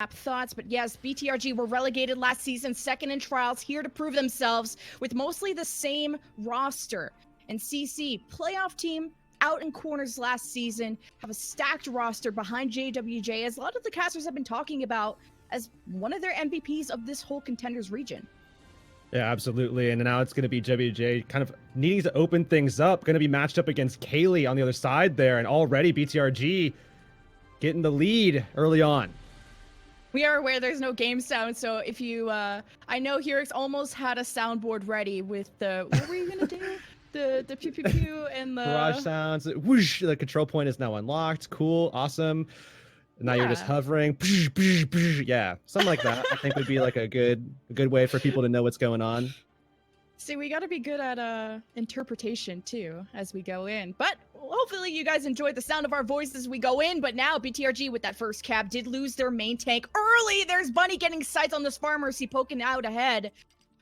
thoughts, but yes, BTRG were relegated last season, second in trials, here to prove themselves with mostly the same roster. And CC, playoff team, out in corners last season, have a stacked roster behind JWJ, as a lot of the casters have been talking about as one of their MVPs of this whole Contenders region. Yeah, absolutely. And now it's going to be JWJ kind of needing to open things up, going to be matched up against Kelley on the other side there, and already BTRG getting the lead early on. We are aware there's no game sound, so if you, I know Heurix almost had a soundboard ready with the, what were you gonna do? The pew pew pew and the... Barrage sounds, whoosh, the control point is now unlocked, cool, awesome. Now you're just hovering, yeah, something like that. I think would be like a good way for people to know what's going on. See, we got to be good at interpretation too as we go in. But hopefully you guys enjoyed the sound of our voices as we go in. But now BTRG with that first cap did lose their main tank early. There's Bunny getting sights on this Farm Mercy poking out ahead.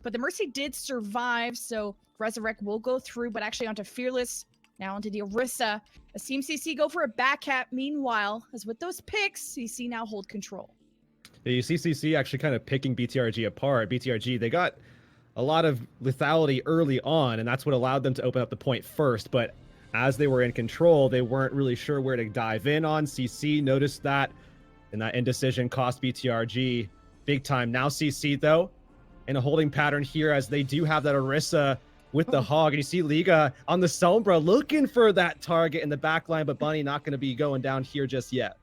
But the Mercy did survive, so Resurrect will go through, but actually onto Fearless. Now onto the Orisa. As Team CC go for a back cap. Meanwhile, as with those picks, CC now hold control. Yeah, you see CC actually kind of picking BTRG apart. BTRG, they got a lot of lethality early on, and that's what allowed them to open up the point first. But as they were in control, they weren't really sure where to dive in on. CC noticed that, and that indecision cost BTRG big time. Now CC, though, in a holding pattern here, as they do have that Orisa with the Hog. And you see Liga on the Sombra looking for that target in the back line, but Bunny not going to be going down here just yet.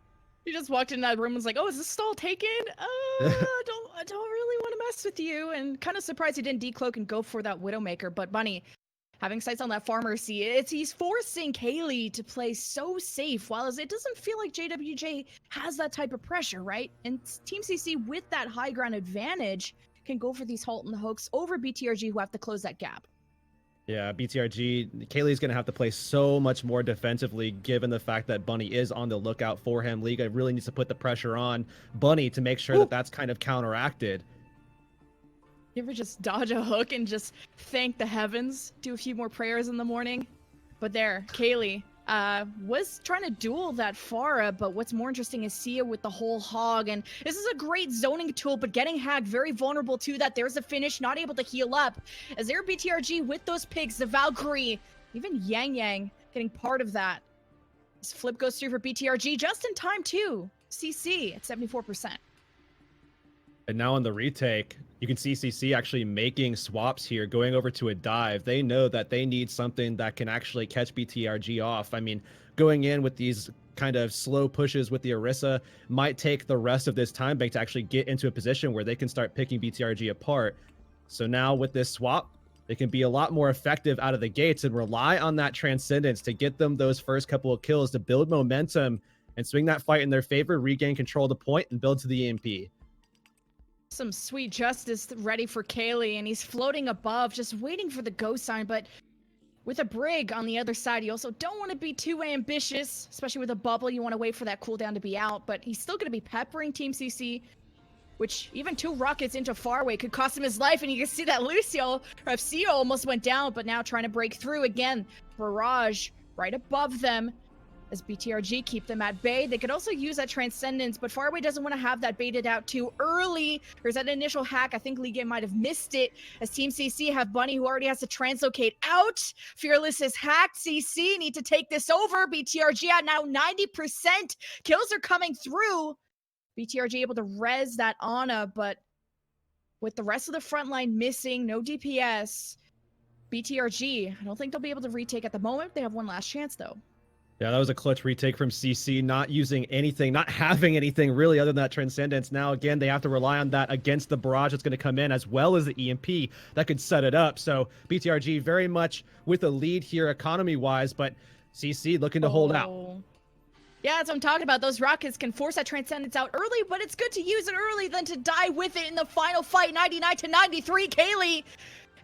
He just walked in that room and was like, oh, is this stall taken? I don't really want to mess with you. And kind of surprised he didn't decloak and go for that Widowmaker. But Bunny, having sights on that Farm Mercy, he's forcing Kelley to play so safe, while it doesn't feel like JWJ has that type of pressure, right? And Team CC, with that high ground advantage, can go for these halt and the hooks over BTRG, who have to close that gap. Yeah, BTRG, Kelley's going to have to play so much more defensively, given the fact that Bunny is on the lookout for him. Liga really needs to put the pressure on Bunny to make sure that that's kind of counteracted. You ever just dodge a hook and just thank the heavens, do a few more prayers in the morning? But there, Kelley was trying to duel that Pharah, but what's more interesting is Sia with the whole Hog, and this is a great zoning tool, but getting hacked, very vulnerable to that. There's a finish, not able to heal up. As there BTRG with those pigs, the Valkyrie, even Yang Yang getting part of that. This flip goes through for BTRG just in time too. CC at 74%. And now on the retake, you can see CC actually making swaps here, going over to a dive. They know that they need something that can actually catch BTRG off. I mean, going in with these kind of slow pushes with the Orisa might take the rest of this time bank to actually get into a position where they can start picking BTRG apart. So now with this swap, they can be a lot more effective out of the gates and rely on that Transcendence to get them those first couple of kills to build momentum and swing that fight in their favor, regain control of the point, and build to the EMP. Some sweet justice ready for Kelley, and he's floating above, just waiting for the go sign. But with a Brig on the other side, you also don't want to be too ambitious, especially with a bubble. You want to wait for that cooldown to be out, but he's still going to be peppering Team CC, which even 2 rockets into Faraway could cost him his life. And you can see that Lucio, or FCO, almost went down, but now trying to break through again. Barrage right above them. As BTRG keep them at bay. They could also use that Transcendence, but Faraway doesn't want to have that baited out too early. There's that initial hack. I think Liga might have missed it, as Team CC have Bunny, who already has to translocate out. Fearless is hacked. CC need to take this over. BTRG at now 90%. Kills are coming through. BTRG able to res that Ana, but with the rest of the front line missing, no DPS, BTRG, I don't think they'll be able to retake at the moment. They have one last chance, though. Yeah, that was a clutch retake from CC, not using anything, not having anything really other than that Transcendence. Now, again, they have to rely on that against the barrage that's going to come in, as well as the EMP that could set it up. So BTRG very much with a lead here economy-wise, but CC looking to hold out. Yeah, that's what I'm talking about. Those rockets can force that Transcendence out early, but it's good to use it early than to die with it in the final fight. 99-93, Kelley.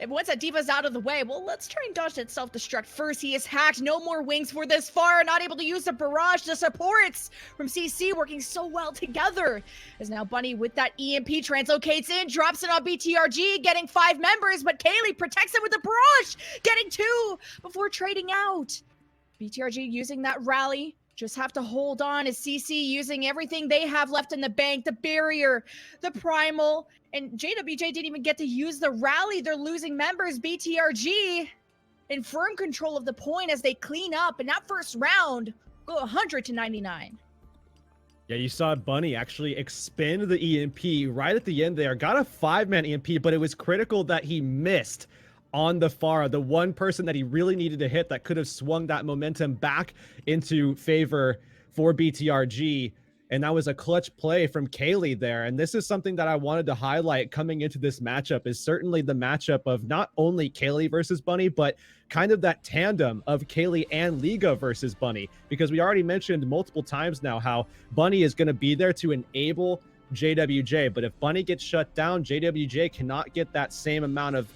And once that Diva's out of the way, well, let's try and dodge that self-destruct first. He is hacked. No more wings for this far. Not able to use the barrage. The supports from CC working so well together. As now Bunny with that EMP translocates in, drops it on BTRG, getting 5 members, but Kelley protects it with the barrage, getting 2 before trading out. BTRG using that rally. Just have to hold on as CC using everything they have left in the bank, the barrier, the primal, and JWJ didn't even get to use the rally. They're losing members. BTRG in firm control of the point as they clean up, and that first round go 100 to 99. Yeah, you saw Bunny actually expend the EMP right at the end there. Got a 5-man EMP, but it was critical that he missed on the Pharah, the one person that he really needed to hit that could have swung that momentum back into favor for BTRG. And that was a clutch play from Kelley there. And this is something that I wanted to highlight coming into this matchup, is certainly the matchup of not only Kelley versus Bunny, but kind of that tandem of Kelley and Liga versus Bunny. Because we already mentioned multiple times now how Bunny is going to be there to enable JWJ. But if Bunny gets shut down, JWJ cannot get that same amount of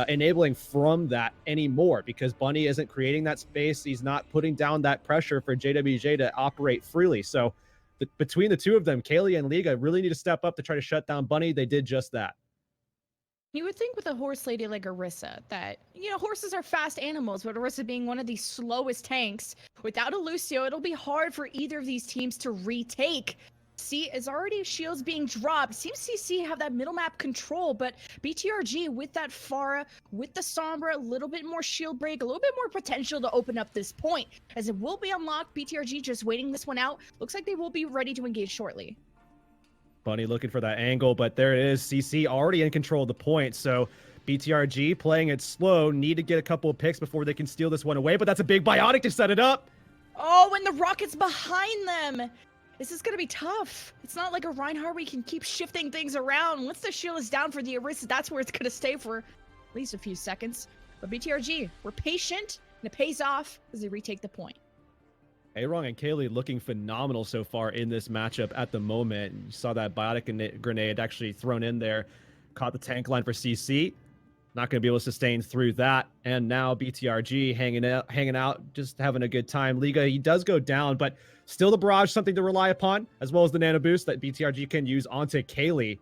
enabling from that anymore, because Bunny isn't creating that space. He's not putting down that pressure for JWJ to operate freely. So between the two of them, Kelley and Liga really need to step up to try to shut down Bunny. They did just that. You would think with a horse lady like Orisa that, you know, horses are fast animals, but Orisa being one of the slowest tanks, without a Lucio, it'll be hard for either of these teams to retake. See, as already shields being dropped, seems CC have that middle map control, but BTRG with that Pharah, with the Sombra, a little bit more shield break, a little bit more potential to open up this point, as it will be unlocked. BTRG just waiting this one out. Looks like they will be ready to engage shortly. Bunny looking for that angle, but there it is. CC already in control of the point, so BTRG playing it slow, need to get a couple of picks before they can steal this one away, but that's a big biotic to set it up. Oh, and the rocket's behind them. This is going to be tough. It's not like a Reinhardt where you can keep shifting things around. Once the shield is down for the Orisa, that's where it's going to stay for at least a few seconds. But BTRG, we're patient, and it pays off as they retake the point. Aerong and Kelley looking phenomenal so far in this matchup at the moment. You saw that biotic grenade actually thrown in there. Caught the tank line for CC. Not going to be able to sustain through that. And now BTRG hanging out, just having a good time. Liga, he does go down, but still the barrage, something to rely upon, as well as the nano boost that BTRG can use onto Kelley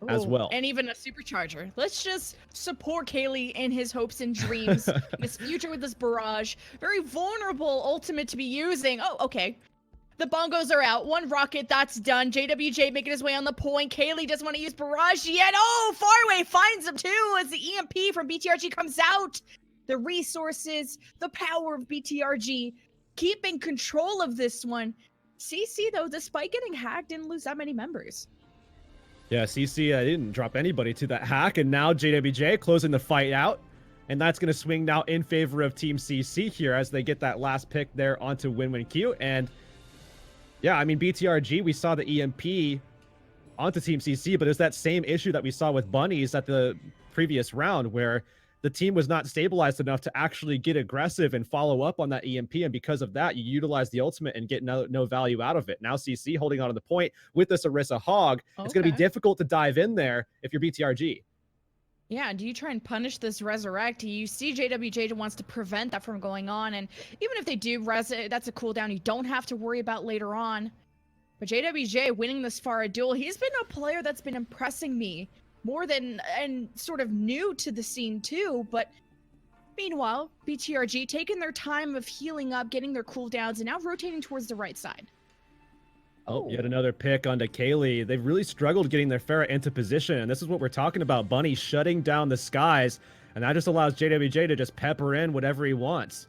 as well. And even a supercharger. Let's just support Kelley in his hopes and dreams. In his future with this barrage. Very vulnerable ultimate to be using. Oh, okay. The bongos are out. One rocket, that's done. JWJ making his way on the point. Kelley doesn't want to use barrage yet. Oh, Faraway finds him too as the EMP from BTRG comes out. The resources, the power of BTRG, keeping control of this one. CC, though, despite getting hacked, didn't lose that many members. Yeah, CC didn't drop anybody to that hack, and now JWJ closing the fight out. And that's going to swing now in favor of Team CC here as they get that last pick there onto WinWinQ. And yeah, I mean, BTRG, we saw the EMP onto Team CC, but it's that same issue that we saw with Bunnies at the previous round where the team was not stabilized enough to actually get aggressive and follow up on that EMP. And because of that, you utilize the ultimate and get no value out of it. Now CC holding on to the point with this Orisa Hog. Okay. It's going to be difficult to dive in there if you're BTRG. Yeah, do you try and punish this resurrect? You see JWJ wants to prevent that from going on, and even if they do that's a cooldown you don't have to worry about later on. But JWJ winning this Pharah duel, he's been a player that's been impressing me more than, and sort of new to the scene too, but meanwhile, BTRG taking their time of healing up, getting their cooldowns, and now rotating towards the right side. Oh, yet another pick onto Kelley. They've really struggled getting their Pharah into position, and this is what we're talking about. Bunny shutting down the skies, and that just allows JWJ to just pepper in whatever he wants.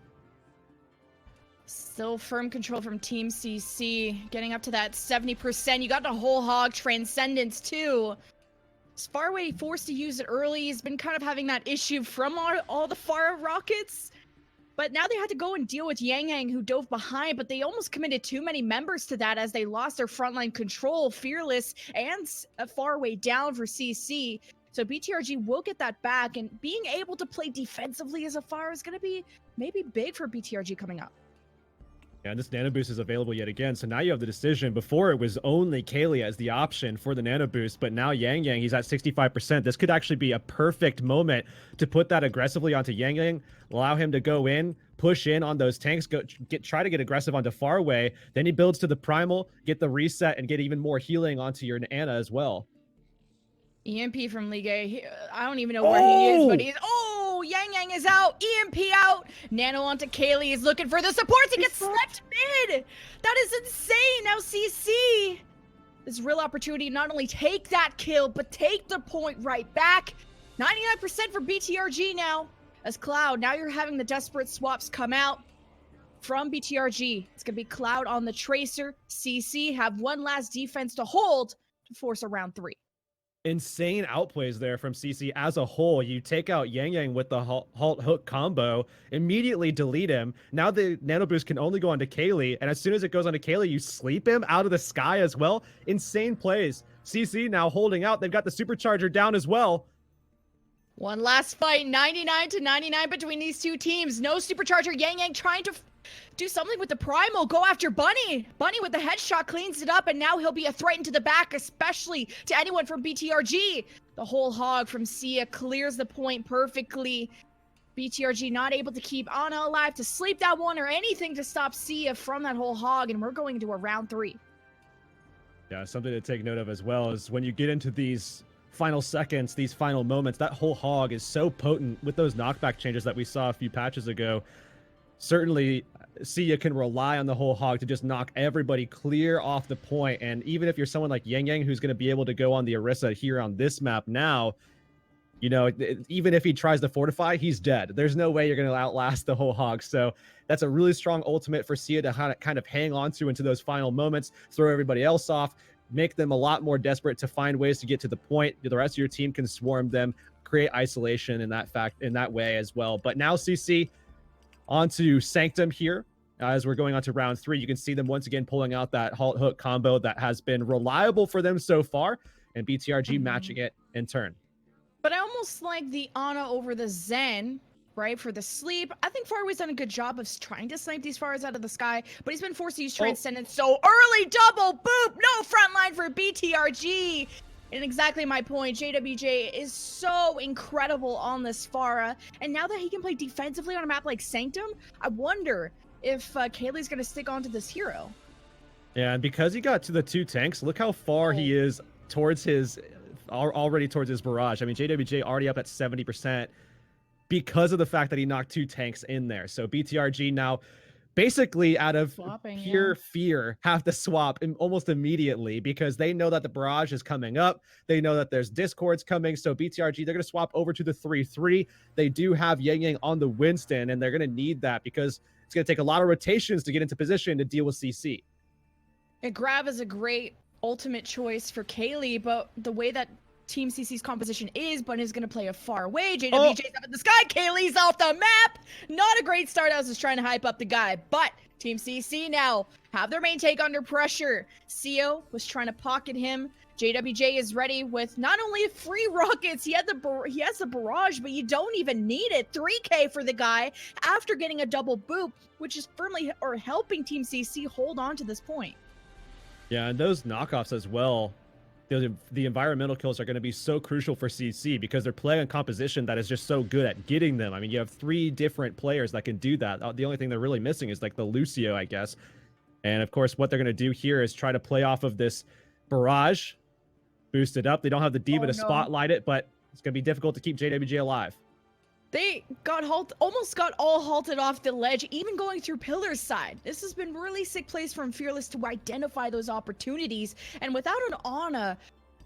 Still firm control from Team CC, getting up to that 70%. You got the whole hog transcendence too. Faraway forced to use it early. He's been kind of having that issue from all the Pharah rockets. But now they had to go and deal with Yang Yang, who dove behind, but they almost committed too many members to that as they lost their frontline control. Fearless and Faraway down for CC. So BTRG will get that back, and being able to play defensively as a Pharah is going to be maybe big for BTRG coming up. Yeah, this nano boost is available yet again. So now you have the decision. Before it was only Kelley as the option for the nano boost, but now Yang Yang, he's at 65%. This could actually be a perfect moment to put that aggressively onto Yang Yang, allow him to go in, push in on those tanks, try to get aggressive onto Faraway. Then he builds to the primal, get the reset, and get even more healing onto your Ana as well. EMP from Liga. I don't even know where he is, but he's Yang is out, EMP out. Nano onto Kelley, is looking for the supports. He gets slept mid. That is insane. Now CC. This real opportunity to not only take that kill, but take the point right back. 99% for BTRG now. As Cloud, now you're having the desperate swaps come out from BTRG. It's going to be Cloud on the Tracer. CC have one last defense to hold to force a round 3. Insane outplays there from CC as a whole. You take out Yang with the halt hook combo, immediately delete him. Now the nano boost can only go onto Kelley, and as soon as it goes onto Kelley, you sleep him out of the sky as well. Insane plays. CC now holding out. They've got the supercharger down as well. One last fight, 99-99 between these two teams. No supercharger. Yang trying to do something with the primal, go after Bunny. Bunny with the headshot cleans it up, and now he'll be a threat into the back, especially to anyone from BTRG. The whole hog from Sia clears the point perfectly. BTRG not able to keep Ana alive to sleep that one or anything to stop Sia from that whole hog, and we're going into a round 3. Yeah, something to take note of as well is when you get into these final seconds, these final moments, that whole hog is so potent with those knockback changes that we saw a few patches ago. Certainly, Sia can rely on the whole hog to just knock everybody clear off the point. And even if you're someone like Yang, who's going to be able to go on the Orisa here on this map now, you know, even if he tries to fortify, he's dead. There's no way you're going to outlast the whole hog. So that's a really strong ultimate for Sia to kind of hang on to into those final moments, throw everybody else off, make them a lot more desperate to find ways to get to the point. The rest of your team can swarm them, create isolation in that way as well. But now CC onto Sanctum here. As we're going on to round 3, you can see them once again pulling out that halt hook combo that has been reliable for them so far, and BTRG matching it in turn. But I almost like the Ana over the Zen, right, for the sleep. I think Farway's done a good job of trying to snipe these fires out of the sky, but he's been forced to use Transcendence so early. Double boop, no front line for BTRG. And exactly my point, JWJ is so incredible on this Pharah, and now that he can play defensively on a map like Sanctum, I wonder if Kelley's going to stick onto this hero. Yeah, and because he got to the 2 tanks, look how far he is towards his, already towards his barrage. I mean, JWJ already up at 70% because of the fact that he knocked 2 tanks in there. So BTRG now basically out of pure fear have to swap almost immediately because they know that the barrage is coming up. They know that there's discords coming. So BTRG, they're going to swap over to the 3-3. They do have Yang on the Winston, and they're going to need that because it's going to take a lot of rotations to get into position to deal with CC. And Grab is a great ultimate choice for Kelley, but the way that Team CC's composition is, Bunny is going to play a far away. JWJ's up in the sky. Kelley's off the map. Not a great start. I was just trying to hype up the guy, but Team CC now have their main take under pressure. CO was trying to pocket him. JWJ is ready with not only free rockets, he has the barrage, but you don't even need it. 3K for the guy after getting a double boop, which is firmly helping Team CC hold on to this point. Yeah, and those knockoffs as well. The environmental kills are going to be so crucial for CC because they're playing a composition that is just so good at getting them. I mean, you have 3 different players that can do that. The only thing they're really missing is like the Lucio, I guess. And of course, what they're going to do here is try to play off of this barrage, boost it up. They don't have the Diva to spotlight it, but it's going to be difficult to keep JWJ alive. They got almost got all halted off the ledge, even going through Pillar's side. This has been really sick plays from Fearless to identify those opportunities. And without an Ana,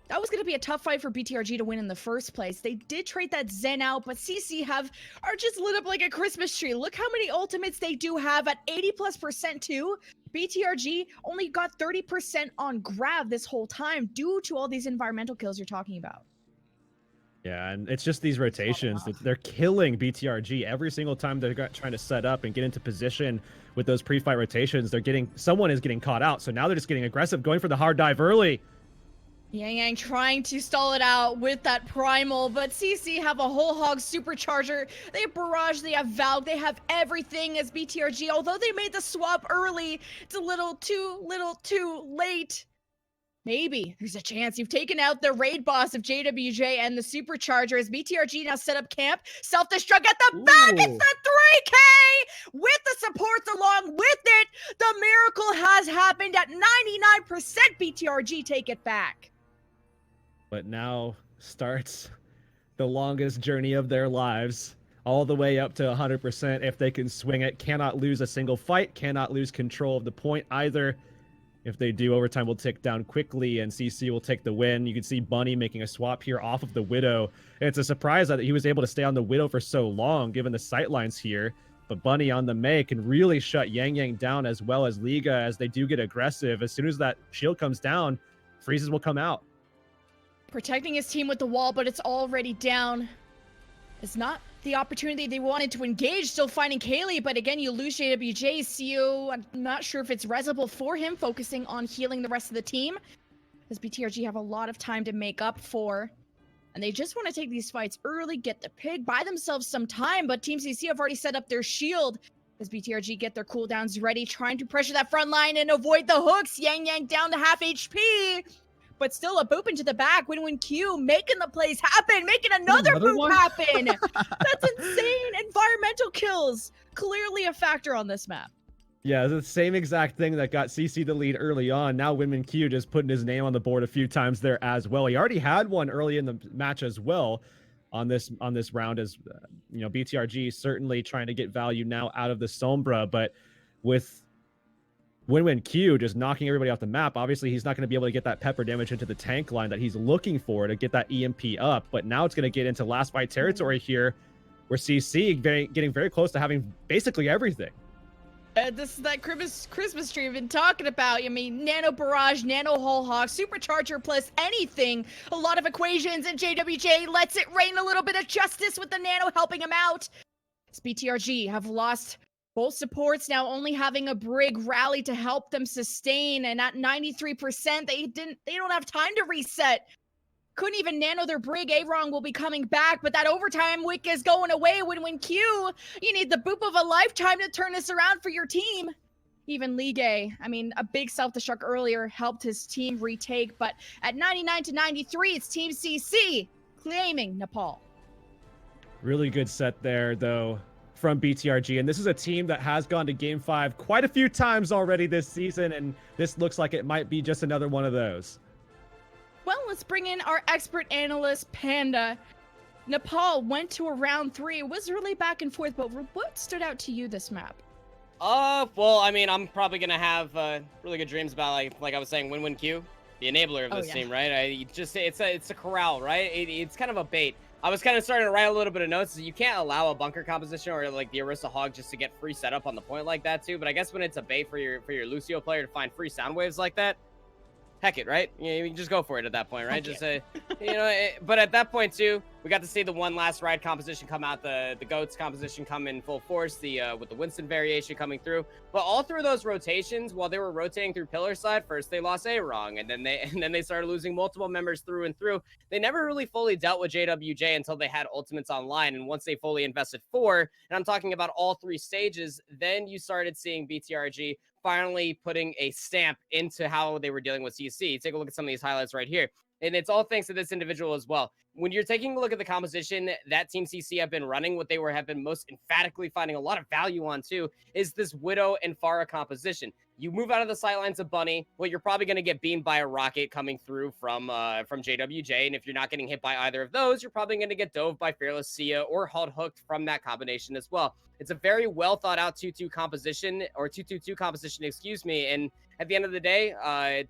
that was going to be a tough fight for BTRG to win in the first place. They did trade that Zen out, but CC are just lit up like a Christmas tree. Look how many ultimates they do have at 80+% too. BTRG only got 30% on Grab this whole time due to all these environmental kills you're talking about. Yeah, and it's just these rotations. They're killing BTRG every single time they're trying to set up and get into position with those pre-fight rotations. Someone is getting caught out, so now they're just getting aggressive, going for the hard dive early. Yang trying to stall it out with that primal, but CC have a whole hog supercharger. They have barrage, they have Valk, they have everything as BTRG. Although they made the swap early, it's a little too late. Maybe there's a chance you've taken out the raid boss of JWJ and the supercharger as BTRG now set up camp. Self-destruct at the back. It's the 3K with the supports along with it. The miracle has happened at 99%. BTRG take it back. But now starts the longest journey of their lives all the way up to 100% if they can swing it. Cannot lose a single fight, cannot lose control of the point either. If they do, overtime will tick down quickly and CC will take the win. You can see Bunny making a swap here off of the Widow. And it's a surprise that he was able to stay on the Widow for so long, given the sightlines here. But Bunny on the Mei can really shut Yang Yang down, as well as Liga, as they do get aggressive. As soon as that shield comes down, freezes will come out. Protecting his team with the wall, but it's already down. It's not the opportunity they wanted to engage, still finding Kelley, but again, you lose JWJ. CU, I'm not sure if it's resible for him, focusing on healing the rest of the team, as BTRG have a lot of time to make up for, and they just want to take these fights early, get the pig, buy themselves some time, but Team CC have already set up their shield, as BTRG get their cooldowns ready, trying to pressure that front line and avoid the hooks. Yang Yang down to half HP, but still a boop into the back. Q making the plays happen, making another boop happen. That's insane. Environmental kills, clearly a factor on this map. Yeah, it's the same exact thing that got CC the lead early on. Now Q just putting his name on the board a few times there as well. He already had one early in the match as well on this round, as you know, BTRG certainly trying to get value now out of the Sombra, but with Q just knocking everybody off the map, obviously he's not going to be able to get that pepper damage into the tank line that he's looking for to get that EMP up. But now it's going to get into last fight territory here, where CC getting very close to having basically everything. This is that Christmas tree we've been talking about. I mean, Nano Barrage, Nano Hull Hawk, Supercharger plus anything. A lot of equations, and JWJ lets it rain a little bit of justice with the Nano helping him out. As BTRG have lost both supports, now only having a Brig rally to help them sustain, and at 93%, they don't have time to reset. Couldn't even nano their Brig. Aaron will be coming back, but that overtime wick is going away. Q, you need the boop of a lifetime to turn this around for your team. Even Ligue, I mean, a big self-destruct earlier helped his team retake, but at 99-93, it's Team CC claiming Nepal. Really good set there, though, from BTRG, and this is a team that has gone to Game 5 quite a few times already this season, and this looks like it might be just another one of those. Well, let's bring in our expert analyst, Panda. Nepal went to a round 3. It was really back and forth, but what stood out to you this map? Well, I mean, I'm probably gonna have really good dreams about, like I was saying, Q, the enabler of this team, right? It's a corral, right? It's kind of a bait. I was kind of starting to write a little bit of notes. You can't allow a bunker composition or like the Orisa Hog just to get free setup on the point like that too. But I guess when it's a bait for your Lucio player to find free sound waves like that, heck it, right? You can just go for it at that point, right? Just say, but at that point too, we got to see the one last ride composition come out, the goats composition come in full force, with the Winston variation coming through. But all through those rotations, while they were rotating through pillar side, first they lost A-Wrong, and then they started losing multiple members through and through. They never really fully dealt with JWJ until they had ultimates online, and once they fully invested 4, and I'm talking about all 3 stages, then you started seeing BTRG finally putting a stamp into how they were dealing with CC. Take a look at some of these highlights right here. And it's all thanks to this individual as well. When you're taking a look at the composition that Team CC have been running, what they have been most emphatically finding a lot of value on too, is this Widow and Pharah composition. You move out of the sightlines of Bunny, well, you're probably going to get beamed by a rocket coming through from JWJ, and if you're not getting hit by either of those, you're probably going to get dove by Fearless Sia or Halt Hooked from that combination as well. It's a very well thought out 2-2 composition, or 2-2-2 composition, excuse me, and at the end of the day,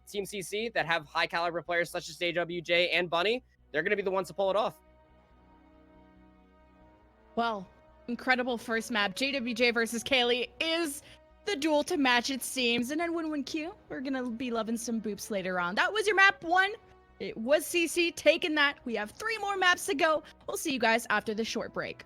Team CC that have high caliber players such as JWJ and Bunny, they're going to be the ones to pull it off. Well, incredible first map. JWJ versus Kelley is the duel to match, it seems. And then Q, we're going to be loving some boops later on. That was your map 1. It was CC taking that. We have 3 more maps to go. We'll see you guys after the short break.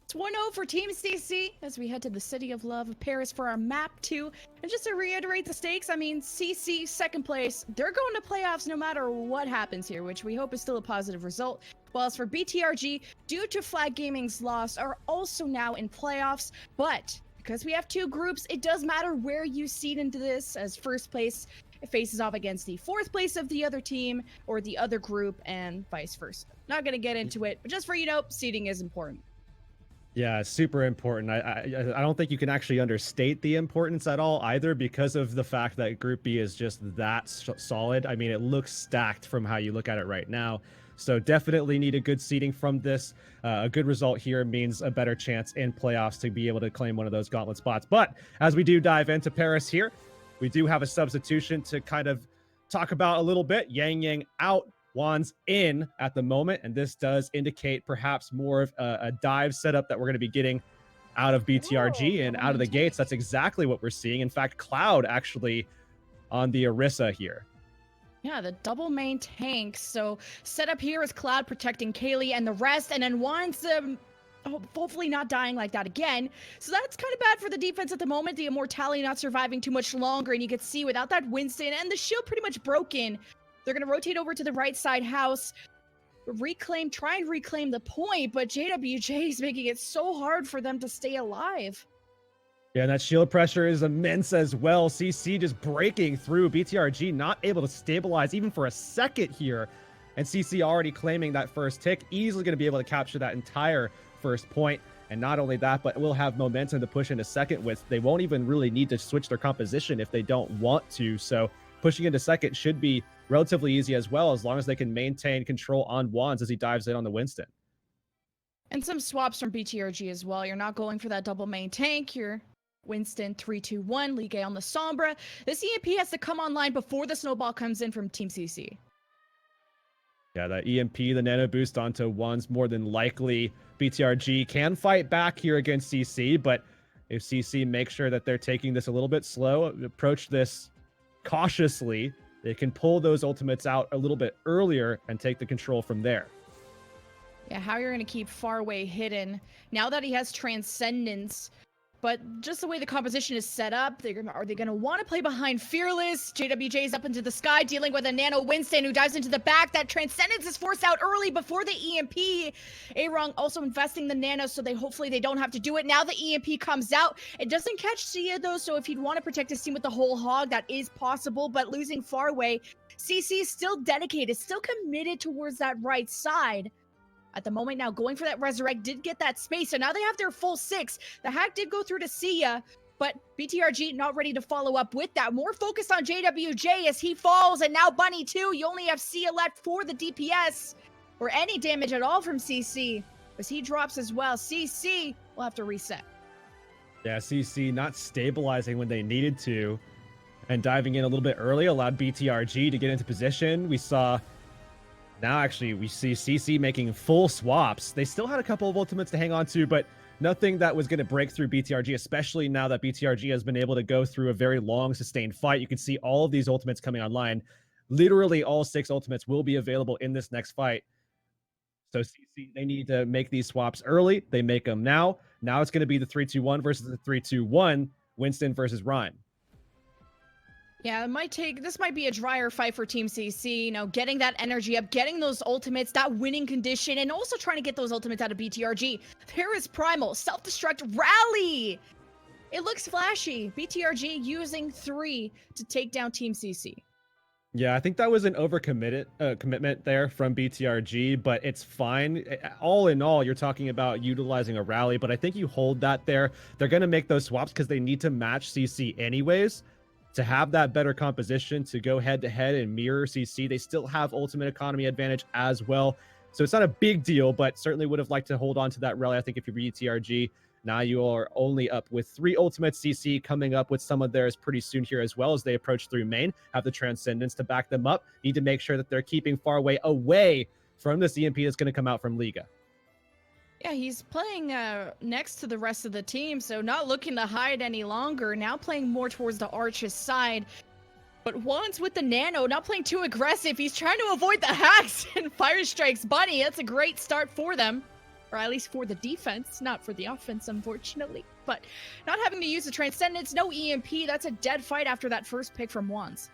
It's 1-0 for Team CC as we head to the City of Love of Paris for our map 2. And just to reiterate the stakes, I mean, CC second place, they're going to playoffs no matter what happens here, which we hope is still a positive result. While as for BTRG, due to Flag Gaming's loss, are also now in playoffs, but because we have 2 groups, it does matter where you seed into this, as first place faces off against the 4th place of the other team or the other group, and vice versa. Not going to get into it, but just for seeding is important. Yeah, super important. I don't think you can actually understate the importance at all either, because of the fact that Group B is just that solid. I mean, it looks stacked from how you look at it right now. So definitely need a good seeding from this. A good result here means a better chance in playoffs to be able to claim one of those gauntlet spots. But as we do dive into Paris here, we do have a substitution to kind of talk about a little bit. Yang out, Wands in at the moment, and this does indicate perhaps more of a dive setup that we're going to be getting out of BTRG and out of the gates. That's exactly what we're seeing. In fact, Cloud actually on the Orisa here. Yeah, the double main tank. So set up here is Cloud protecting Kelley and the rest, and then Wands hopefully not dying like that again. So that's kind of bad for the defense at the moment. The Immortality not surviving too much longer, and you can see without that Winston and the shield pretty much broken, they're going to rotate over to the right side house, try and reclaim the point, but JWJ is making it so hard for them to stay alive. Yeah, and that shield pressure is immense as well. CC just breaking through. BTRG not able to stabilize even for a second here. And CC already claiming that first tick. Easily going to be able to capture that entire first point. And not only that, but will have momentum to push into second with. They won't even really need to switch their composition if they don't want to. So pushing into second should be relatively easy as well, as long as they can maintain control on Wands as he dives in on the Winston. And some swaps from BTRG as well. You're not going for that double main tank. You're Winston 3-2-1, Ligue on the Sombra. This EMP has to come online before the snowball comes in from Team CC. Yeah, that EMP, the nano boost onto Wands, more than likely BTRG can fight back here against CC, but if CC makes sure that they're taking this a little bit slow, approach this cautiously, they can pull those ultimates out a little bit earlier and take the control from there. Yeah, how you're going to keep Faraway hidden now that he has Transcendence. But just the way the composition is set up, are they going to want to play behind Fearless? JWJ's up into the sky, dealing with a Nano Winston who dives into the back. That Transcendence is forced out early before the EMP. Arong also investing the Nano, so hopefully they don't have to do it. Now the EMP comes out. It doesn't catch Sia, though, so if he'd want to protect his team with the whole hog, that is possible. But losing Faraway, CC is still dedicated, still committed towards that right side. At the moment now, going for that Resurrect, did get that space, so now they have their full 6. The hack did go through to Sia, but BTRG not ready to follow up with that. More focused on JWJ as he falls, and now Bunny too. You only have Sia left for the DPS, or any damage at all from CC, as he drops as well. CC will have to reset. Yeah, CC not stabilizing when they needed to, and diving in a little bit early allowed BTRG to get into position. We saw... Now, actually, we see CC making full swaps. They still had a couple of ultimates to hang on to, but nothing that was going to break through BTRG, especially now that BTRG has been able to go through a very long, sustained fight. You can see all of these ultimates coming online. Literally all 6 ultimates will be available in this next fight. So CC, they need to make these swaps early. They make them now. Now it's going to be the 3-2-1 versus the 3-2-1, Winston versus Rien. Yeah, this might be a drier fight for Team CC, you know, getting that energy up, getting those ultimates, that winning condition, and also trying to get those ultimates out of BTRG. There is Primal, self-destruct, rally! It looks flashy. BTRG using 3 to take down Team CC. Yeah, I think that was an commitment there from BTRG, but it's fine. All in all, you're talking about utilizing a rally, but I think you hold that there. They're going to make those swaps because they need to match CC anyways. To have that better composition, to go head-to-head and mirror CC. They still have ultimate economy advantage as well. So it's not a big deal, but certainly would have liked to hold on to that rally. I think if you're BTRG, now you are only up with 3 ultimates. CC coming up with some of theirs pretty soon here as well as they approach through main, have the Transcendence to back them up. Need to make sure that they're keeping Faraway away from this EMP that's going to come out from Liga. Yeah, he's playing next to the rest of the team, so not looking to hide any longer. Now playing more towards the Arch's side. But Wands with the Nano, not playing too aggressive. He's trying to avoid the hacks and Fire Strikes Bunny. That's a great start for them. Or at least for the defense, not for the offense, unfortunately. But not having to use the Transcendence, no EMP. That's a dead fight after that first pick from Wands.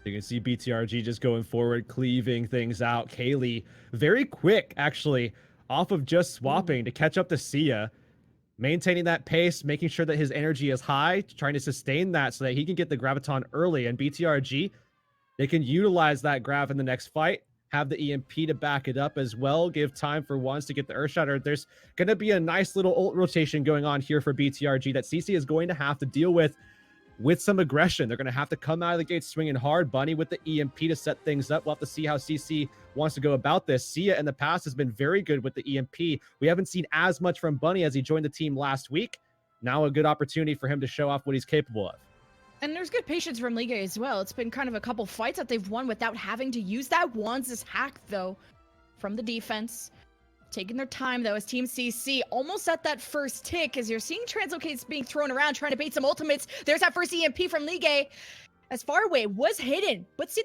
You can see BTRG just going forward, cleaving things out. Kelley, very quick, actually, off of just swapping to catch up to Sia, maintaining that pace, making sure that his energy is high, trying to sustain that so that he can get the Graviton early. And BTRG, they can utilize that Grav in the next fight, have the EMP to back it up as well, give time for Wands to get the Earthshatter. There's going to be a nice little ult rotation going on here for BTRG that CC is going to have to deal with. with some aggression. They're going to have to come out of the gate swinging hard. Bunny with the EMP to set things up. We'll have to see how CC wants to go about this. Sia in the past has been very good with the EMP. We haven't seen as much from Bunny as he joined the team last week. Now a good opportunity for him to show off what he's capable of. And there's good patience from Liga as well. It's been kind of a couple fights that they've won without having to use that Wands' hack, though, from the defense. Taking their time, though, as Team CC almost at that first tick, as you're seeing translocates being thrown around, trying to bait some ultimates. There's that first EMP from Liga. As far away, was hidden. But see,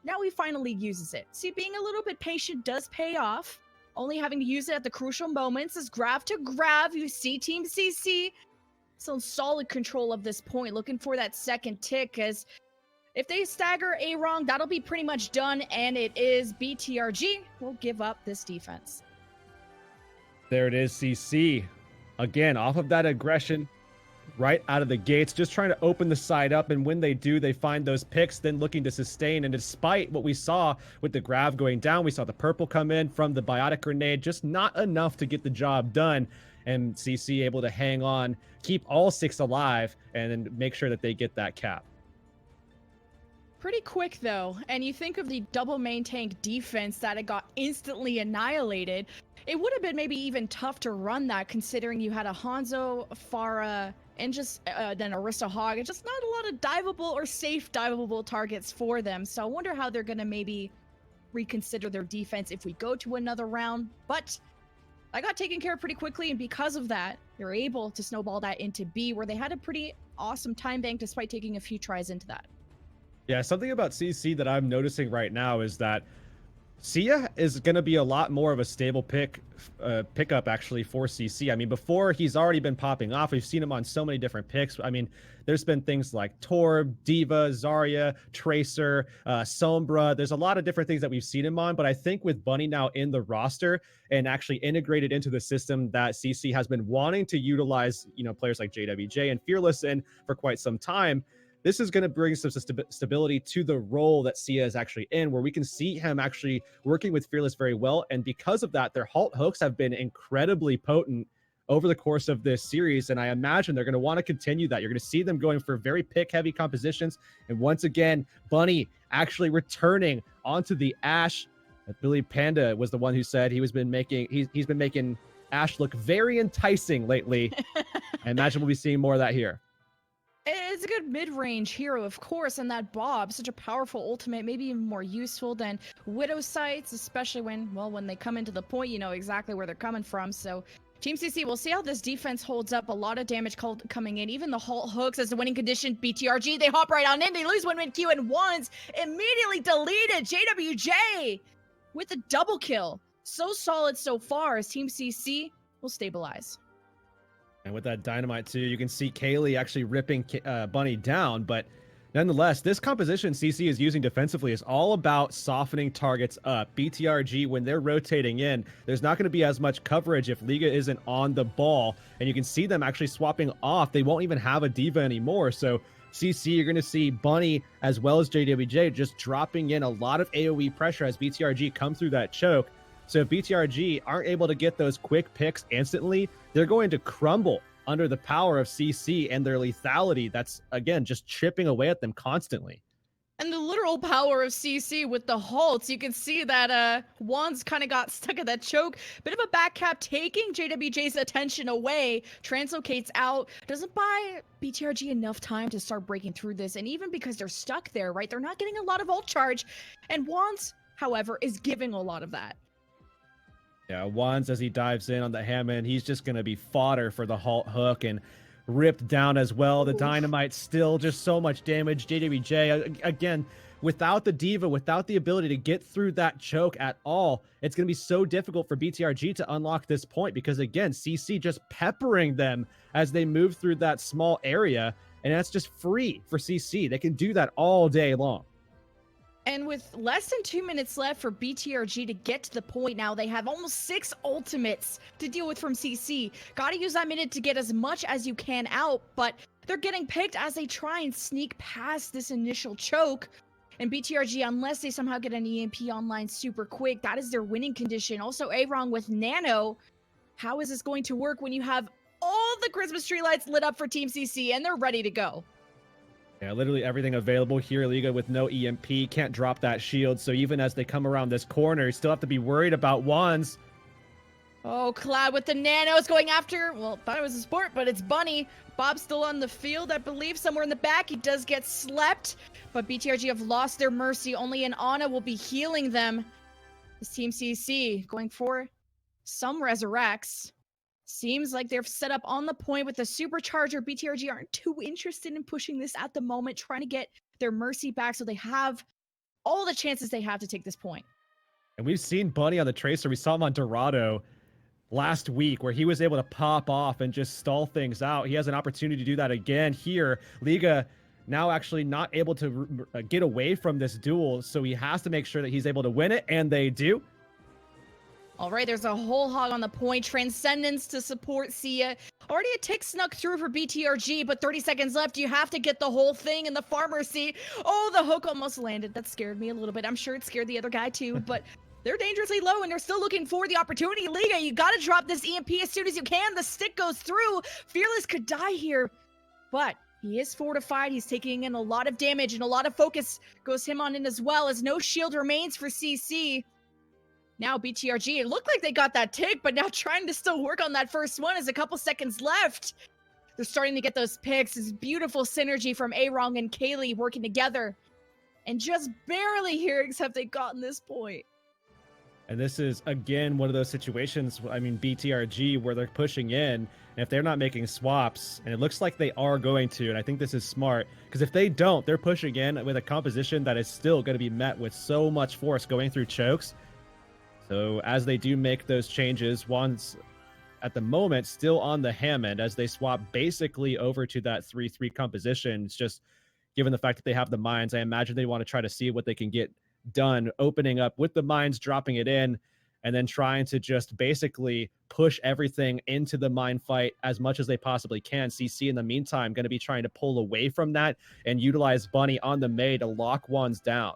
now he finally uses it. See, being a little bit patient does pay off. Only having to use it at the crucial moments as grab to grab. You see Team CC still in solid control of this point, looking for that second tick, as if they stagger A wrong, that'll be pretty much done, and it is BTRG will give up this defense. There it is, CC. Again, off of that aggression, right out of the gates, just trying to open the side up, and when they do, they find those picks, then looking to sustain, and despite what we saw with the Grav going down, we saw the purple come in from the biotic grenade, just not enough to get the job done, and CC able to hang on, keep all 6 alive, and then make sure that they get that cap. Pretty quick, though, and you think of the double main tank defense that it got instantly annihilated. It would have been maybe even tough to run that, considering you had a Hanzo, Pharah, and just then Orisa Hog. It's just not a lot of diveable or safe diveable targets for them. So I wonder how they're going to maybe reconsider their defense if we go to another round. But I got taken care of pretty quickly, and because of that, they're able to snowball that into B, where they had a pretty awesome time bank despite taking a few tries into that. Yeah, something about CC that I'm noticing right now is that Sia is going to be a lot more of a stable pickup actually for CC. I mean, before he's already been popping off. We've seen him on so many different picks. I mean, there's been things like Torb, Diva, Zarya, Tracer, Sombra. There's a lot of different things that we've seen him on. But I think with Bunny now in the roster and actually integrated into the system that CC has been wanting to utilize, you know, players like JWJ and Fearless in for quite some time, this is going to bring some stability to the role that Sia is actually in, where we can see him actually working with Fearless very well. And because of that, their halt hooks have been incredibly potent over the course of this series. And I imagine they're going to want to continue that. You're going to see them going for very pick-heavy compositions. And once again, Bunny actually returning onto the Ashe. I believe Panda was the one who said he's been making Ashe look very enticing lately. I imagine we'll be seeing more of that here. It's a good mid-range hero, of course, and that Bob, such a powerful ultimate, maybe even more useful than Widow Sights, especially when they come into the point, you know exactly where they're coming from. So Team CC, we'll see how this defense holds up. A lot of damage coming in, even the halt hooks as the winning condition. BTRG, they hop right on in, they lose LemonKiwi and Wands, immediately deleted. JWJ with a double kill. So solid so far as Team CC will stabilize. And with that dynamite too, you can see Kelley actually ripping Bunny down. But nonetheless, this composition CC is using defensively is all about softening targets up. BTRG, when they're rotating in, there's not going to be as much coverage if Liga isn't on the ball. And you can see them actually swapping off. They won't even have a Diva anymore. So CC, you're going to see Bunny as well as JWJ just dropping in a lot of AoE pressure as BTRG come through that choke. So if BTRG aren't able to get those quick picks instantly, they're going to crumble under the power of CC and their lethality. That's, again, just chipping away at them constantly. And the literal power of CC with the halts. You can see that Wands kind of got stuck at that choke. Bit of a back cap taking JWJ's attention away. Translocates out. Doesn't buy BTRG enough time to start breaking through this. And even because they're stuck there, right? They're not getting a lot of ult charge. And Wands, however, is giving a lot of that. Yeah, Wands, as he dives in on the Hammond, he's just going to be fodder for the halt hook and ripped down as well. The dynamite still just so much damage. JWJ, again, without the Diva, without the ability to get through that choke at all, it's going to be so difficult for BTRG to unlock this point because, again, CC just peppering them as they move through that small area, and that's just free for CC. They can do that all day long. And with less than 2 minutes left for BTRG to get to the point now, they have almost 6 ultimates to deal with from CC. Gotta use that minute to get as much as you can out, but they're getting picked as they try and sneak past this initial choke. And BTRG, unless they somehow get an EMP online super quick, that is their winning condition. Also, Aaron with Nano. How is this going to work when you have all the Christmas tree lights lit up for Team CC and they're ready to go? Yeah, literally everything available here. Liga with no EMP, can't drop that shield. So even as they come around this corner, you still have to be worried about wands. Oh, Cloud with the nanos going after, well, thought it was a sport, but it's Bunny. Bob's still on the field, I believe, somewhere in the back. He does get slept, but BTRG have lost their mercy. Only an Ana will be healing them. This Team CC going for some resurrects. Seems like they're set up on the point with the supercharger. BTRG aren't too interested in pushing this at the moment, trying to get their mercy back so they have all the chances they have to take this point. And we've seen Bunny on the Tracer. We saw him on Dorado last week where he was able to pop off and just stall things out. He has an opportunity to do that again here. Liga now actually not able to get away from this duel, so he has to make sure that he's able to win it, and they do. All right, there's a whole hog on the point. Transcendence to support Sia. Already a tick snuck through for BTRG, but 30 seconds left. You have to get the whole thing in the farmer seat. Oh, the hook almost landed. That scared me a little bit. I'm sure it scared the other guy too, but they're dangerously low and they're still looking for the opportunity. Liga, you gotta drop this EMP as soon as you can. The stick goes through. Fearless could die here, but he is fortified. He's taking in a lot of damage and a lot of focus goes him on in as well, as no shield remains for CC. Now BTRG, it looked like they got that tick, but now trying to still work on that first one as a couple seconds left. They're starting to get those picks. This beautiful synergy from Arong and Kelley working together. And just barely Heurix have they gotten this point. And this is, again, one of those situations, I mean, BTRG, where they're pushing in, and if they're not making swaps, and it looks like they are going to, and I think this is smart, because if they don't, they're pushing in with a composition that is still going to be met with so much force going through chokes. So as they do make those changes, Wands at the moment still on the Hammond as they swap basically over to that 3-3 composition. It's just given the fact that they have the mines, I imagine they want to try to see what they can get done, opening up with the mines, dropping it in, and then trying to just basically push everything into the mine fight as much as they possibly can. CC in the meantime going to be trying to pull away from that and utilize Bunny on the May to lock Wands down.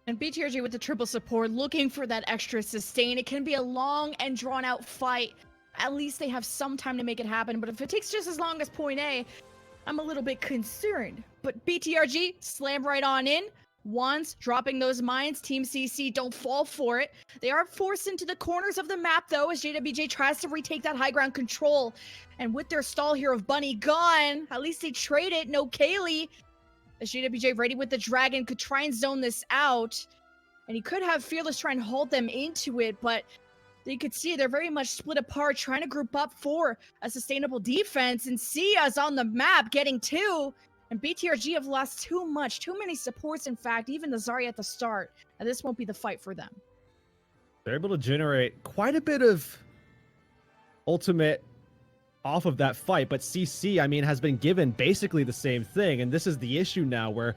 And BTRG with the triple support, looking for that extra sustain. It can be a long and drawn out fight. At least they have some time to make it happen. But if it takes just as long as point A, I'm a little bit concerned. But BTRG, slam right on in. Wands dropping those mines. Team CC don't fall for it. They are forced into the corners of the map, though, as JWJ tries to retake that high ground control. And with their stall here of Bunny gone, at least they trade it. No Kelley. As JWJ ready with the dragon, could try and zone this out. And he could have Fearless try and hold them into it, but you could see they're very much split apart, trying to group up for a sustainable defense. And Sia's on the map, getting two. And BTRG have lost too many supports, in fact, even the Zarya at the start. And this won't be the fight for them. They're able to generate quite a bit of ultimate off of that fight, but CC, I mean, has been given basically the same thing, and this is the issue now where,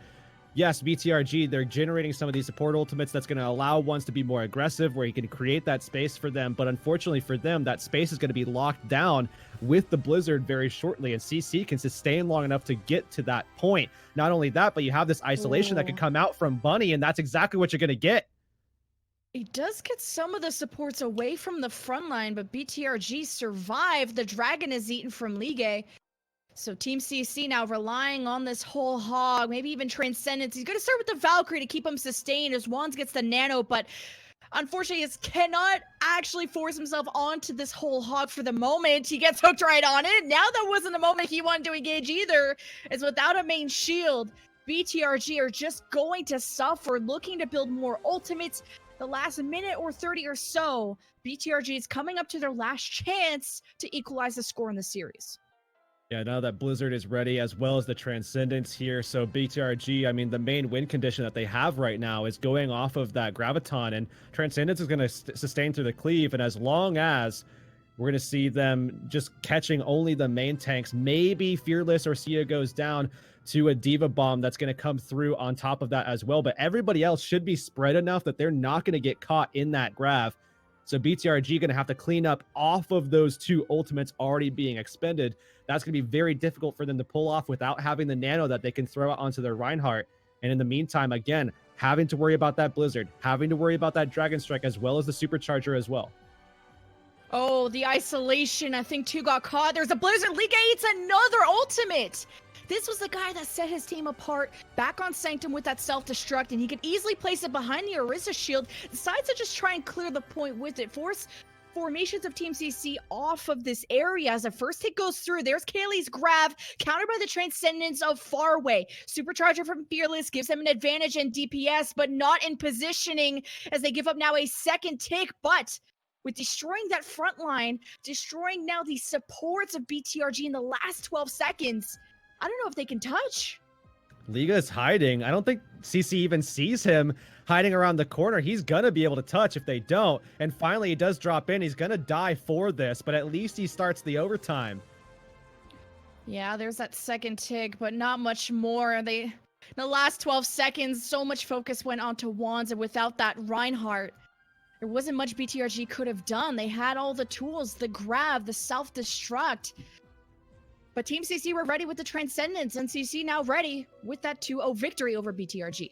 yes, BTRG, they're generating some of these support ultimates that's going to allow ones to be more aggressive, where you can create that space for them, but unfortunately for them, that space is going to be locked down with the Blizzard very shortly, and CC can sustain long enough to get to that point. Not only that, but you have this isolation that could come out from Bunny, and that's exactly what you're going to get. He does get some of the supports away from the front line, but BTRG survived. The dragon is eaten from Ligue. So Team CC now relying on this whole hog, maybe even Transcendence. He's going to start with the Valkyrie to keep him sustained as Wands gets the nano, but unfortunately he cannot actually force himself onto this whole hog for the moment. He gets hooked right on it. Now that wasn't the moment he wanted to engage either, as without a main shield, BTRG are just going to suffer, looking to build more ultimates. The last minute or 30 or so, BTRG is coming up to their last chance to equalize the score in the series. Yeah, now that Blizzard is ready, as well as the Transcendence here. So BTRG, I mean, the main win condition that they have right now is going off of that Graviton, and Transcendence is going to sustain through the cleave. And as long as we're going to see them just catching only the main tanks, maybe Fearless or Sia goes down to a Diva Bomb that's going to come through on top of that as well. But everybody else should be spread enough that they're not going to get caught in that Grav. So BTRG going to have to clean up off of those two ultimates already being expended. That's going to be very difficult for them to pull off without having the nano that they can throw out onto their Reinhardt. And in the meantime, again, having to worry about that Blizzard, having to worry about that Dragon Strike, as well as the Supercharger as well. Oh, the isolation. I think two got caught. There's a Blizzard. Liga eats another ultimate. This was the guy that set his team apart back on Sanctum with that self-destruct, and he could easily place it behind the Orisa shield. Decides to just try and clear the point with it. Force formations of Team CC off of this area as the first hit goes through. There's Kelley's grab, countered by the Transcendence of Faraway. Supercharger from Fearless gives him an advantage in DPS, but not in positioning as they give up now a second tick. But with destroying that front line, destroying now the supports of BTRG in the last 12 seconds, I don't know if they can touch. Liga is hiding. I don't think CC even sees him hiding around the corner. He's gonna be able to touch if they don't. And finally, he does drop in. He's gonna die for this, but at least he starts the overtime. Yeah, there's that second tick, but not much more. In the last 12 seconds, so much focus went onto Wands, and without that Reinhardt, there wasn't much BTRG could have done. They had all the tools, the grab, the self-destruct. But Team CC were ready with the Transcendence, and CC now ready with that 2-0 victory over BTRG.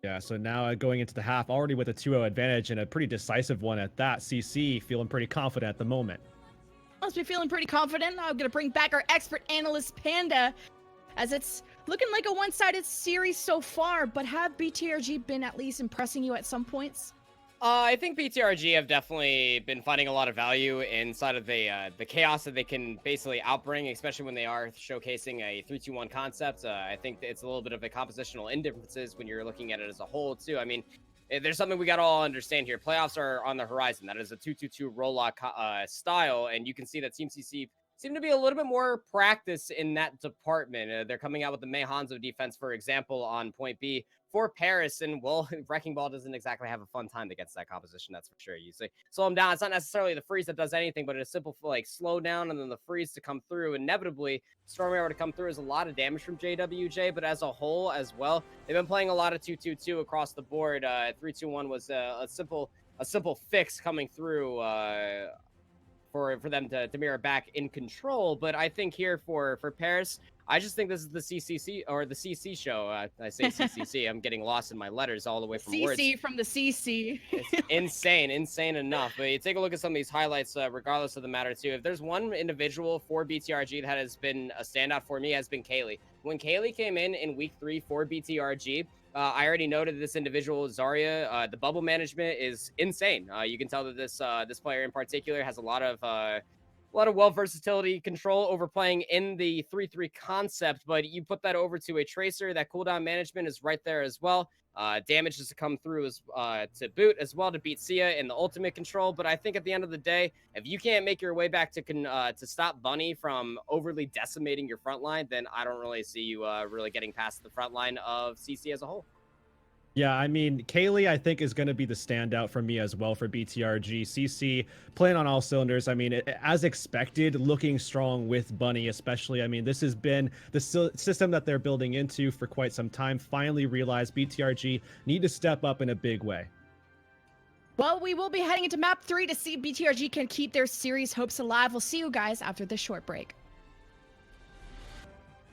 Yeah, so now going into the half, already with a 2-0 advantage and a pretty decisive one at that. CC feeling pretty confident at the moment. Must be feeling pretty confident. I'm going to bring back our expert analyst, Panda, as it's looking like a one-sided series so far, but have BTRG been at least impressing you at some points? I think BTRG have definitely been finding a lot of value inside of the chaos that they can basically outbring, especially when they are showcasing a 3-2-1 concept. I think it's a little bit of a compositional indifferences when you're looking at it as a whole, too. I mean, there's something we got to all understand here. Playoffs are on the horizon. That is a 2-2-2 roll-lock style, and you can see that Team CC seem to be a little bit more practice in that department. They're coming out with the Mei Hanzo defense, for example, on point B for Paris, and well, Wrecking Ball doesn't exactly have a fun time against that composition, that's for sure. You say slow him down. It's not necessarily the freeze that does anything, but it's a simple like slow down and then the freeze to come through. Inevitably, Storm Arrow to come through is a lot of damage from JWJ, but as a whole as well, they've been playing a lot of 2-2-2 across the board. 3-2-1 was a simple fix coming through for them to mirror back in control. But I think here for Paris, I just think this is the CCC or the CC show. I say CCC. I'm getting lost in my letters all the way from words. CC from the CC. It's insane enough. But you take a look at some of these highlights, regardless of the matter too. If there's one individual for BTRG that has been a standout for me, has been Kelley. When Kelley came in week 3 for BTRG, I already noted this individual, Zarya. The bubble management is insane. You can tell that this player in particular has a lot of well versatility control over playing in the 3-3 concept, but you put that over to a Tracer, that cooldown management is right there as well. Damage is to come through as to boot as well to beat Sia in the ultimate control. But I think at the end of the day, if you can't make your way back to stop Bunny from overly decimating your front line, then I don't really see you really getting past the front line of CC as a whole. Yeah, I mean, Kelley, I think, is going to be the standout for me as well for BTRG. CC playing on all cylinders. I mean, as expected, looking strong with Bunny, especially. I mean, this has been the system that they're building into for quite some time. Finally realized BTRG need to step up in a big way. Well, we will be heading into map 3 to see if BTRG can keep their series hopes alive. We'll see you guys after this short break.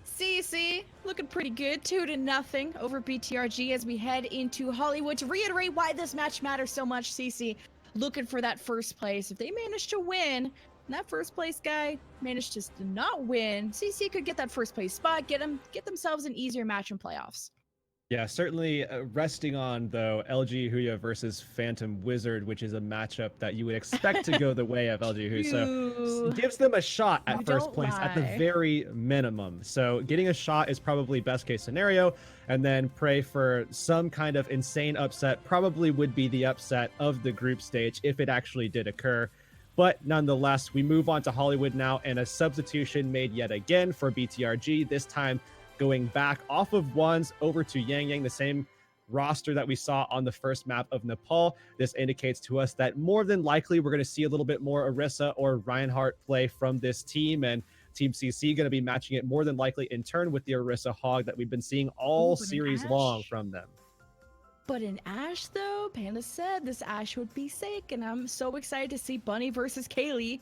CC looking pretty good, 2-0 over BTRG as we head into Hollywood. To reiterate why this match matters so much, CC looking for that first place. If they manage to win, and that first place guy managed to not win, CC could get that first place spot, get themselves an easier match in playoffs. Yeah, certainly resting on, though, LG Huya versus Phantom Wizard, which is a matchup that you would expect to go the way of LG Huya. So gives them a shot at first place at the very minimum. So getting a shot is probably best case scenario, and then pray for some kind of insane upset. Probably would be the upset of the group stage if it actually did occur. But nonetheless, we move on to Hollywood now, and a substitution made yet again for BTRG, this time going back off of Wands over to Yang Yang, the same roster that we saw on the first map of Nepal. This indicates to us that more than likely we're going to see a little bit more Orisa or Reinhardt play from this team, and Team CC going to be matching it more than likely in turn with the Orisa Hog that we've been seeing all series long from them. But in Ashe, though, Panda said this Ashe would be sick, and I'm so excited to see Bunny versus Kelley,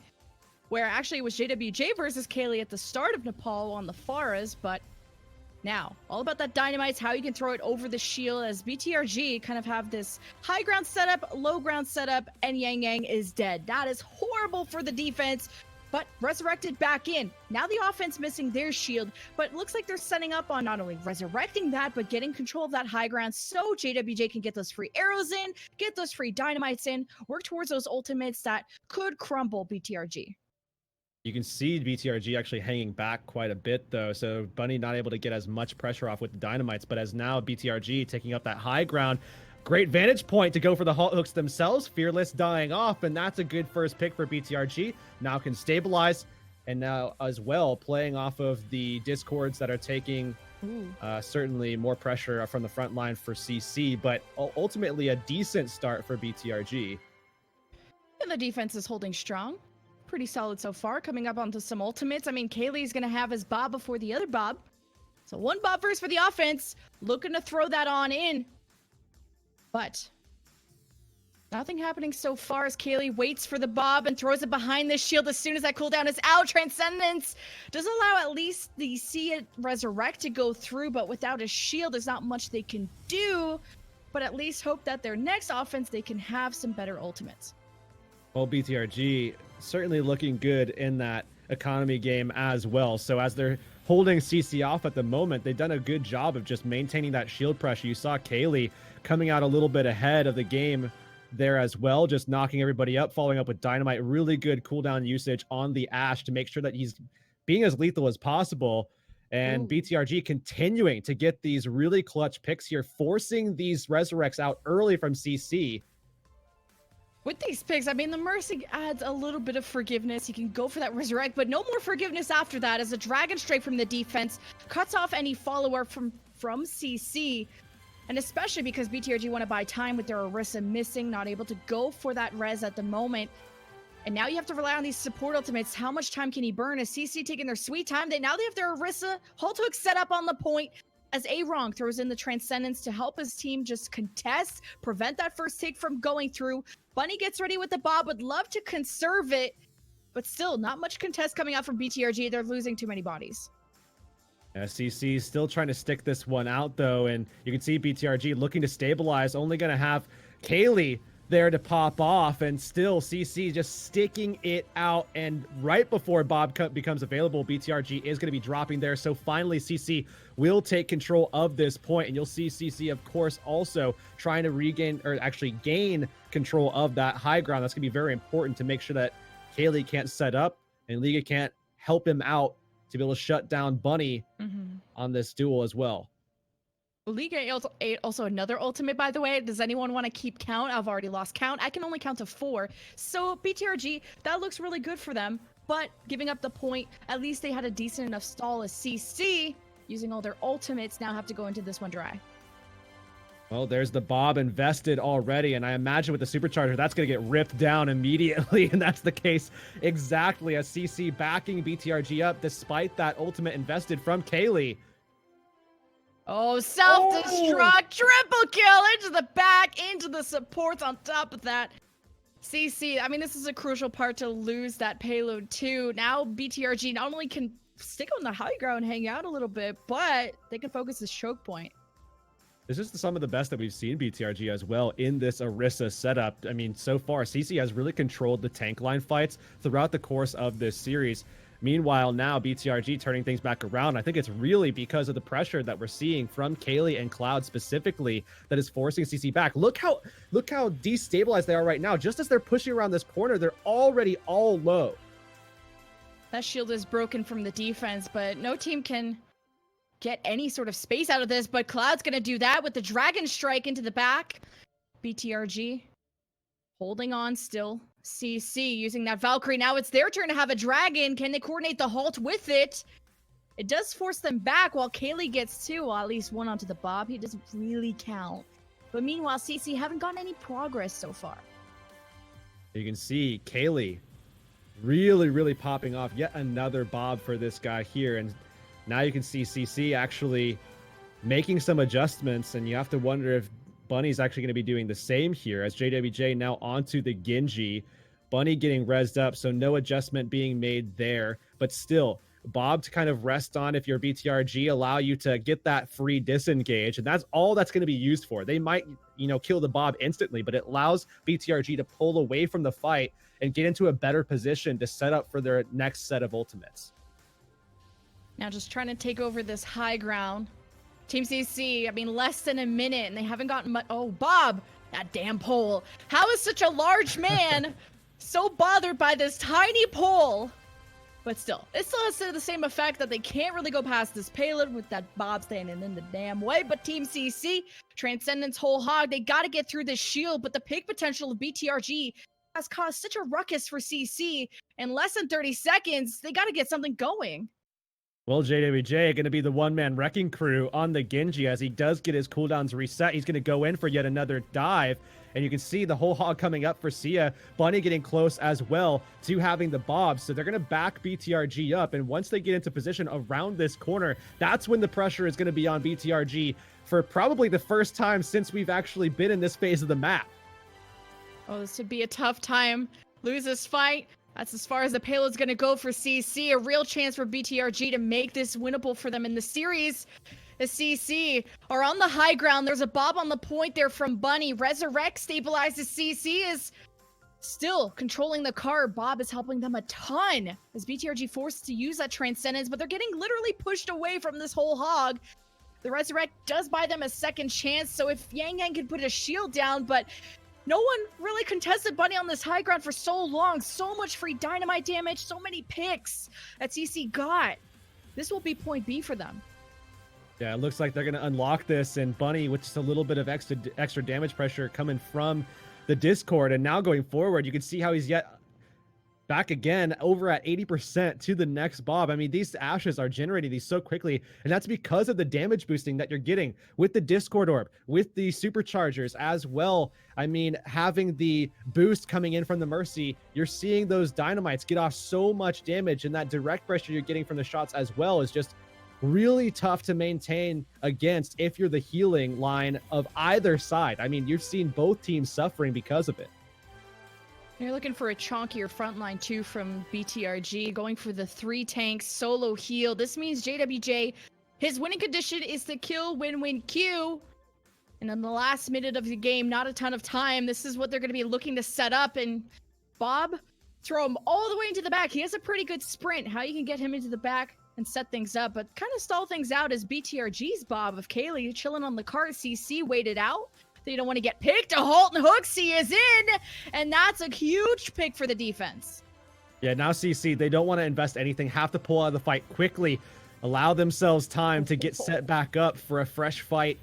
where actually it was JWJ versus Kelley at the start of Nepal on the Faras, but now, all about that dynamite, how you can throw it over the shield, as BTRG kind of have this high ground setup, low ground setup, and Yang Yang is dead. That is horrible for the defense, but resurrected back in. Now the offense missing their shield, but it looks like they're setting up on not only resurrecting that, but getting control of that high ground so JWJ can get those free arrows in, get those free dynamites in, work towards those ultimates that could crumble BTRG. You can see BTRG actually hanging back quite a bit, though. So Bunny not able to get as much pressure off with the dynamites, but as now BTRG taking up that high ground. Great vantage point to go for the halt hooks themselves. Fearless dying off, and that's a good first pick for BTRG. Now can stabilize, and now as well playing off of the discords that are taking certainly more pressure from the front line for CC, but ultimately a decent start for BTRG. And the defense is holding strong. Pretty solid so far. Coming up onto some ultimates. I mean, Kelley's going to have his Bob before the other Bob. So one Bob first for the offense. Looking to throw that on in. But nothing happening so far as Kelley waits for the Bob and throws it behind the shield as soon as that cooldown is out. Transcendence does allow at least the See It Resurrect to go through, but without a shield, there's not much they can do. But at least hope that their next offense, they can have some better ultimates. Well, BTRG certainly looking good in that economy game as well. So as they're holding CC off at the moment, they've done a good job of just maintaining that shield pressure. You saw Kelley coming out a little bit ahead of the game there as well, just knocking everybody up, following up with dynamite. Really good cooldown usage on the Ashe to make sure that he's being as lethal as possible. And BTRG continuing to get these really clutch picks here, forcing these resurrects out early from CC. With these picks, I mean, the Mercy adds a little bit of forgiveness. You can go for that resurrect, but no more forgiveness after that, as a Dragon Strike from the defense cuts off any follower from CC. And especially because BTRG want to buy time with their Orisa missing, not able to go for that res at the moment. And now you have to rely on these support ultimates. How much time can he burn? As CC taking their sweet time, now they have their Orisa halt hook set up on the point, as A-Wrong throws in the Transcendence to help his team just contest, prevent that first take from going through. Bunny gets ready with the Bob, would love to conserve it, but still not much contest coming out from BTRG. They're losing too many bodies. CC still trying to stick this one out, though, and you can see BTRG looking to stabilize, only going to have Kelley there to pop off, and still CC just sticking it out. And right before Bob becomes available, BTRG is going to be dropping there. So finally CC will take control of this point, and you'll see CC, of course, also trying to regain, or actually gain control of that high ground. That's going to be very important to make sure that Kelley can't set up and Liga can't help him out to be able to shut down Bunny on this duel as well. Liga also another ultimate, by the way. Does anyone want to keep count? I've already lost count. I can only count to 4. So BTRG, that looks really good for them. But giving up the point, at least they had a decent enough stall as CC, using all their ultimates, now have to go into this one dry. Well, there's the Bob invested already, and I imagine with the supercharger, that's going to get ripped down immediately, and that's the case exactly as CC backing BTRG up despite that ultimate invested from Kelley. Oh, self-destruct, triple kill into the back, into the supports on top of that. CC, I mean, this is a crucial part to lose that payload too. Now BTRG not only can stick on the high ground, hang out a little bit, but they can focus this choke point. This is some of the best that we've seen BTRG as well in this Orisa setup. I mean, so far, CC has really controlled the tank line fights throughout the course of this series. Meanwhile, now BTRG turning things back around. I think it's really because of the pressure that we're seeing from Kelley and Cloud specifically that is forcing CC back. Look how destabilized they are right now. Just as they're pushing around this corner, they're already all low. That shield is broken from the defense, but no team can get any sort of space out of this. But Cloud's going to do that with the Dragon Strike into the back. BTRG holding on still. CC using that Valkyrie. Now it's their turn to have a dragon. Can they coordinate the halt with it? It does force them back while Kelley gets 2, well, at least 1 onto the Bob. He doesn't really count. But meanwhile, CC haven't gotten any progress so far. You can see Kelley really popping off yet another Bob for this guy here. And now you can see CC actually making some adjustments, and you have to wonder if Bunny's actually going to be doing the same here as JWJ now onto the Genji. Bunny getting rezzed up, so no adjustment being made there. But still, Bob to kind of rest on if you're BTRG, allow you to get that free disengage. And that's all that's going to be used for. They might, kill the Bob instantly, but it allows BTRG to pull away from the fight and get into a better position to set up for their next set of ultimates. Now just trying to take over this high ground. Team CC, less than a minute, and they haven't gotten much. Oh, Bob, that damn pole. How is such a large man so bothered by this tiny pole? But still, it still has the same effect that they can't really go past this payload with that Bob standing in the damn way. But Team CC, Transcendence whole hog, they got to get through this shield, but the pick potential of BTRG has caused such a ruckus for CC. In less than 30 seconds, they got to get something going. Well, JWJ going to be the one-man wrecking crew on the Genji as he does get his cooldowns reset. He's going to go in for yet another dive. And you can see the whole hog coming up for Sia. Bunny getting close as well to having the Bob. So they're going to back BTRG up. And once they get into position around this corner, that's when the pressure is going to be on BTRG for probably the first time since we've actually been in this phase of the map. Oh, this would be a tough time. Lose this fight. That's as far as the payload's going to go for CC. A real chance for BTRG to make this winnable for them in the series. The CC are on the high ground. There's a Bob on the point there from Bunny. Resurrect stabilizes CC is still controlling the card. Bob is helping them a ton as BTRG forced to use that Transcendence, but they're getting literally pushed away from this whole hog. The Resurrect does buy them a second chance, so if Yang Yang can put a shield down, but no one really contested Bunny on this high ground for so long. So much free dynamite damage, so many picks that CC got. This will be point B for them. Yeah, it looks like they're going to unlock this, and Bunny with just a little bit of extra damage pressure coming from the Discord. And now going forward, you can see how he's yet back again over at 80% to the next Bob. These Ashes are generating these so quickly, and that's because of the damage boosting that you're getting with the Discord Orb, with the Superchargers as well. Having the boost coming in from the Mercy, you're seeing those Dynamites get off so much damage, and that direct pressure you're getting from the shots as well is just really tough to maintain against if you're the healing line of either side. You've seen both teams suffering because of it. You're looking for a chonkier front line too from BTRG, going for the 3 tanks solo heal. This means JWJ, his winning condition is to kill win Q. And in the last minute of the game, not a ton of time. This is what they're going to be looking to set up. And Bob, throw him all the way into the back. He has a pretty good sprint. How you can get him into the back and set things up, but kind of stall things out as BTRG's Bob of Kelley chilling on the cart. CC waited out. They don't want to get picked. A halt and hooks. He is in, and that's a huge pick for the defense. Yeah, now CC, they don't want to invest anything. Have to pull out of the fight quickly. Allow themselves time to get set back up for a fresh fight,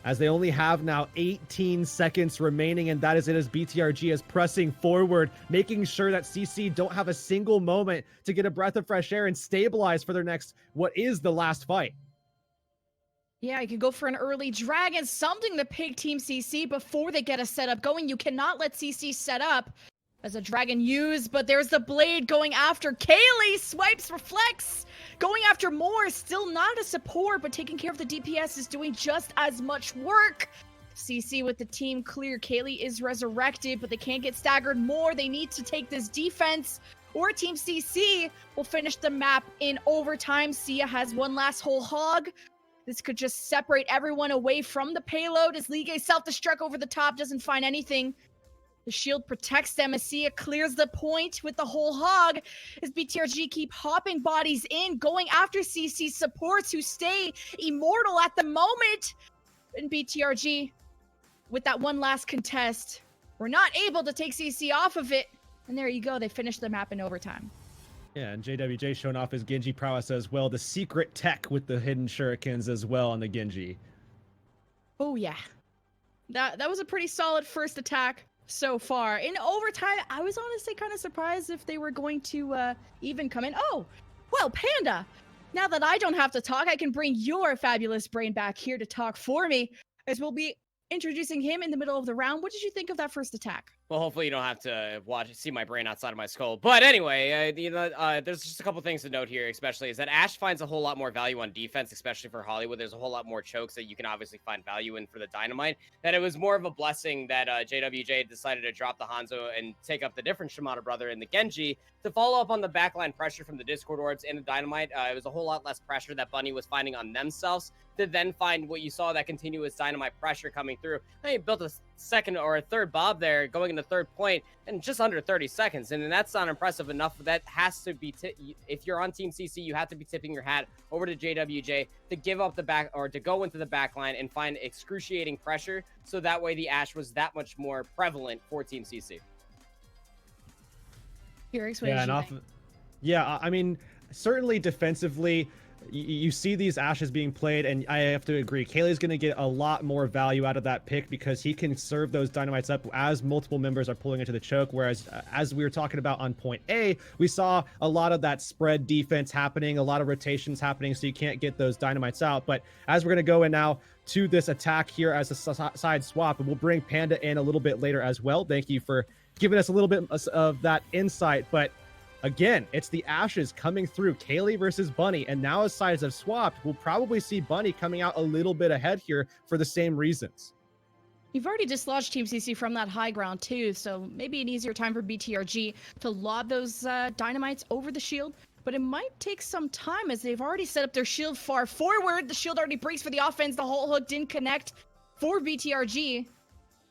as they only have now 18 seconds remaining, and that is it as BTRG is pressing forward, making sure that CC don't have a single moment to get a breath of fresh air and stabilize for their next, what is the last fight. Yeah, you could go for an early dragon, something to pick Team CC before they get a setup going. You cannot let CC set up as a dragon used, but there's the blade going after Kelley. Swipes, reflects, going after more. Still not a support, but taking care of the DPS is doing just as much work. CC with the team clear. Kelley is resurrected, but they can't get staggered more. They need to take this defense, or Team CC will finish the map in overtime. Sia has one last whole hog. This could just separate everyone away from the payload as Ligue self-destruct over the top, doesn't find anything. The shield protects them as Sia clears the point with the whole hog as BTRG keep hopping bodies in, going after CC supports who stay immortal at the moment. And BTRG, with that one last contest, we're not able to take CC off of it. And there you go, they finish the map in overtime. Yeah, and JWJ showing off his Genji prowess as well. The secret tech with the hidden shurikens as well on the Genji. Oh yeah. That was a pretty solid first attack so far. In overtime, I was honestly kind of surprised if they were going to even come in. Oh, well, Panda, now that I don't have to talk, I can bring your fabulous brain back here to talk for me, as we'll be introducing him in the middle of the round. What did you think of that first attack? Well, hopefully you don't have to see my brain outside of my skull. But anyway, there's just a couple things to note here, especially is that Ashe finds a whole lot more value on defense, especially for Hollywood. There's a whole lot more chokes that you can obviously find value in for the Dynamite. That it was more of a blessing that JWJ decided to drop the Hanzo and take up the different Shimada brother in the Genji to follow up on the backline pressure from the Discord Orbs and the Dynamite. It was a whole lot less pressure that Bunny was finding on themselves to then find what you saw, that continuous Dynamite pressure coming through. And he built a second or a third Bob there, going into third point in just under 30 seconds. And that's not impressive enough. That has to be, if you're on Team CC, you have to be tipping your hat over to JWJ to give up the back, or to go into the back line and find excruciating pressure. So that way the Ashe was that much more prevalent for Team CC. Heurix, I mean, certainly defensively, you see these Ashes being played, and I have to agree, Kelley's going to get a lot more value out of that pick because he can serve those Dynamites up as multiple members are pulling into the choke, whereas as we were talking about on point A, we saw a lot of that spread defense happening, a lot of rotations happening, so you can't get those Dynamites out. But as we're going to go in now to this attack here as a side swap, and we'll bring Panda in a little bit later as well. Thank you for giving us a little bit of that insight, but again, it's the Ashes coming through, Kelley versus Bunny, and now as sides have swapped, we'll probably see Bunny coming out a little bit ahead here for the same reasons. You've already dislodged Team CC from that high ground too, so maybe an easier time for BTRG to lob those Dynamites over the shield, but it might take some time as they've already set up their shield far forward. The shield already breaks for the offense, the whole hook didn't connect for BTRG.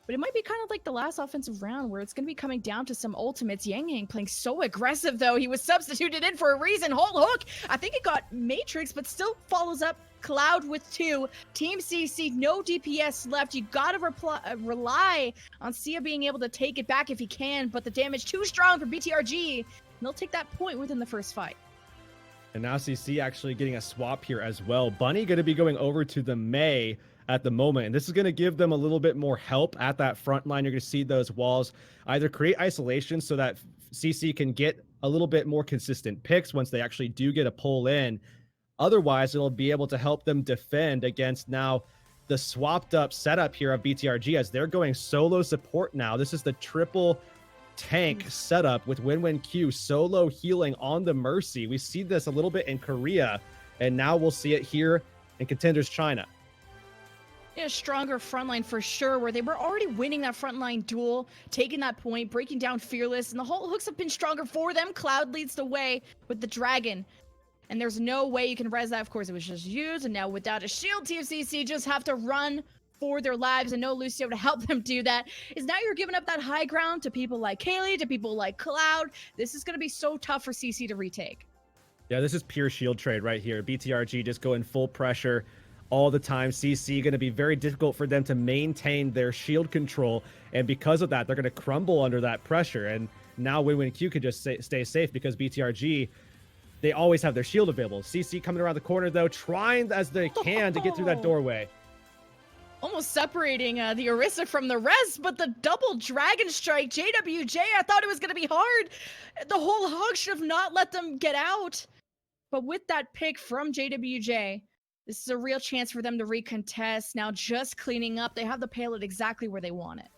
But it might be kind of like the last offensive round where it's going to be coming down to some ultimates. Yang Yang playing so aggressive, though. He was substituted in for a reason. Whole hook. I think it got Matrix, but still follows up Cloud with 2. Team CC, no DPS left. You got to rely on Sia being able to take it back if he can, but the damage too strong for BTRG. And they'll take that point within the first fight. And now CC actually getting a swap here as well. Bunny going to be going over to the Mei at the moment, and this is going to give them a little bit more help at that front line. You're going to see those walls either create isolation so that CC can get a little bit more consistent picks once they actually do get a pull in. Otherwise, it'll be able to help them defend against now the swapped up setup here of BTRG as they're going solo support now. This is the triple tank setup with WinWinQ solo healing on the Mercy. We see this a little bit in Korea, and now we'll see it here in Contenders China. A stronger frontline for sure, where they were already winning that frontline duel, taking that point, breaking down Fearless, and the whole hooks have been stronger for them. Cloud leads the way with the Dragon, and there's no way you can res that. Of course, it was just used, and now without a shield, Team CC just have to run for their lives, and no Lucio to help them do that. Is now you're giving up that high ground to people like Kelley, to people like Cloud. This is going to be so tough for CC to retake. Yeah, this is pure shield trade right here. BTRG just going full pressure all the time. CC going to be very difficult for them to maintain their shield control, and because of that, they're going to crumble under that pressure. And now WinWinQ can just stay safe because BTRG, they always have their shield available. CC coming around the corner though, trying as they can to get through that doorway. Almost separating the Orisa from the rest, but the double Dragon Strike, JWJ, I thought it was going to be hard. The whole hog should have not let them get out. But with that pick from JWJ, this is a real chance for them to recontest. Now just cleaning up. They have the payload exactly where they want it.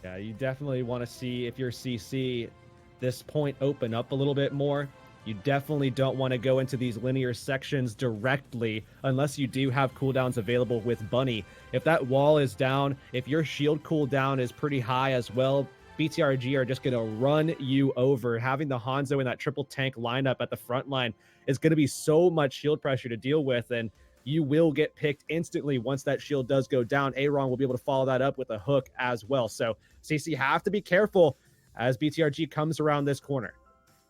Yeah, you definitely want to see, if you're CC, this point open up a little bit more. You definitely don't want to go into these linear sections directly unless you do have cooldowns available with Bunny. If that wall is down, if your shield cooldown is pretty high as well, BTRG are just going to run you over. Having the Hanzo in that triple tank lineup at the front line is going to be so much shield pressure to deal with, and you will get picked instantly once that shield does go down. Aaron will be able to follow that up with a hook as well. So CC have to be careful as BTRG comes around this corner.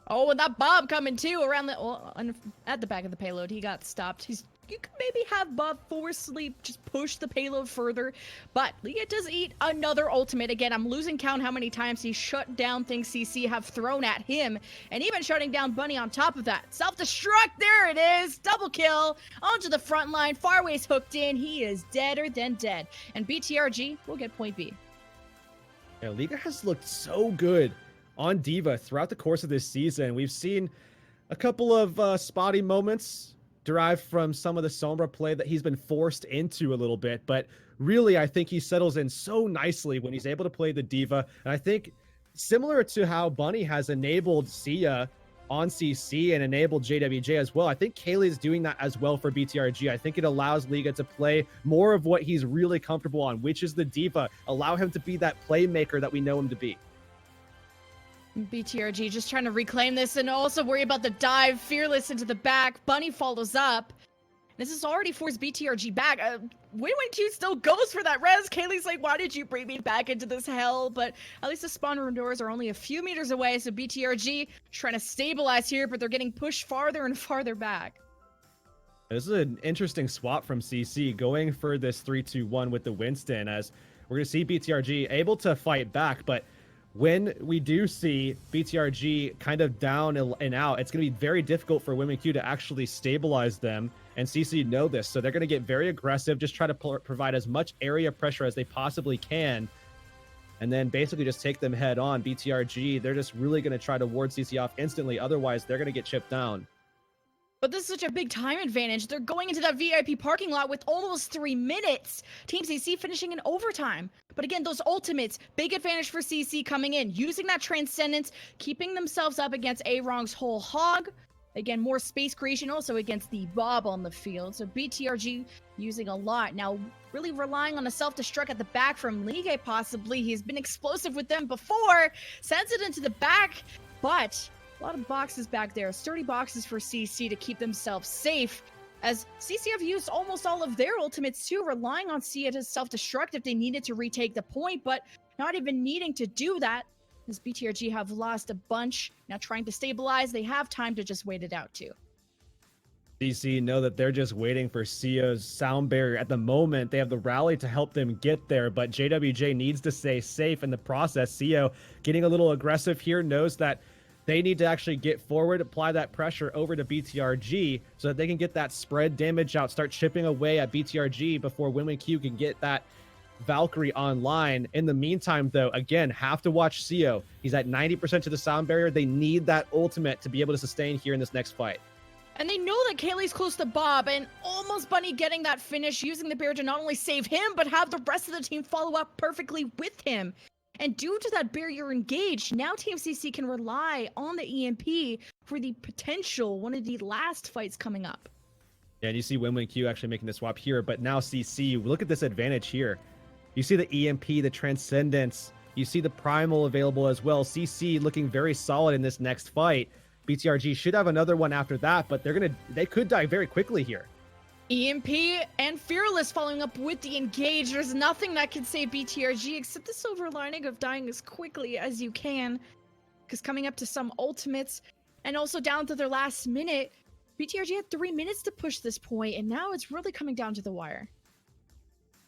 Oh, and that Bob coming too around at the back of the payload. He got stopped. You could maybe have Bob forcefully just push the payload further, but Leah does eat another ultimate. Again, I'm losing count how many times he shut down things CC have thrown at him, and even shutting down Bunny on top of that. Self-destruct, there it is, double kill, onto the front line, Farway's hooked in, he is deader than dead, and BTRG will get point B. Yeah, Liga has looked so good on D.Va throughout the course of this season. We've seen a couple of spotty moments derived from some of the Sombra play that he's been forced into a little bit, but really, I think he settles in so nicely when he's able to play the diva. And I think similar to how Bunny has enabled Sia on CC and enabled JWJ as well, I think Kelley is doing that as well for BTRG. I think it allows Liga to play more of what he's really comfortable on, which is the diva. Allow him to be that playmaker that we know him to be. BTRG just trying to reclaim this and also worry about the dive. Fearless into the back. Bunny follows up. This has already forced BTRG back. WinWinQ still goes for that res. Kelley's like, why did you bring me back into this hell? But at least the spawn room doors are only a few meters away, so BTRG trying to stabilize here, but they're getting pushed farther and farther back. This is an interesting swap from CC, going for this 3-2-1 with the Winston, as we're going to see BTRG able to fight back, but when we do see BTRG kind of down and out, it's going to be very difficult for WinWinQ to actually stabilize them, and CC know this, so they're going to get very aggressive, just try to provide as much area pressure as they possibly can, and then basically just take them head on. BTRG, they're just really going to try to ward CC off instantly, otherwise they're going to get chipped down. But this is such a big time advantage. They're going into that VIP parking lot with almost 3 minutes. Team CC finishing in overtime. But again, those ultimates, big advantage for CC coming in, using that Transcendence, keeping themselves up against A-Wrong's whole hog. Again, more space creation also against the Bob on the field. So BTRG using a lot. Now, really relying on a self-destruct at the back from Liga possibly. He's been explosive with them before. Sends it into the back, but a lot of boxes back there, sturdy boxes for CC to keep themselves safe, as CC have used almost all of their ultimates too, relying on Sia to self-destruct if they needed to retake the point, but not even needing to do that, as BTRG have lost a bunch. Now trying to stabilize, they have time to just wait it out too. CC know that they're just waiting for Sia's sound barrier. At the moment, they have the rally to help them get there, but JWJ needs to stay safe in the process. Sia getting a little aggressive here, knows that they need to actually get forward, apply that pressure over to BTRG so that they can get that spread damage out, start chipping away at BTRG before WinWinQ can get that Valkyrie online. In the meantime, though, again, have to watch Sio. He's at 90% to the sound barrier. They need that ultimate to be able to sustain here in this next fight. And they know that Kelley's close to Bob, and almost Bunny getting that finish, using the barrier to not only save him, but have the rest of the team follow up perfectly with him. And due to that barrier engaged, now Team CC can rely on the EMP for the potential one of the last fights coming up. Yeah, and you see WinWinQ actually making the swap here, but now CC, look at this advantage here. You see the EMP, the Transcendence, you see the Primal available as well. CC looking very solid in this next fight. BTRG should have another one after that, but they could die very quickly here. EMP and Fearless following up with the engage. There's nothing that can save BTRG except the silver lining of dying as quickly as you can, because coming up to some ultimates and also down to their last minute, BTRG had 3 minutes to push this point, and now it's really coming down to the wire.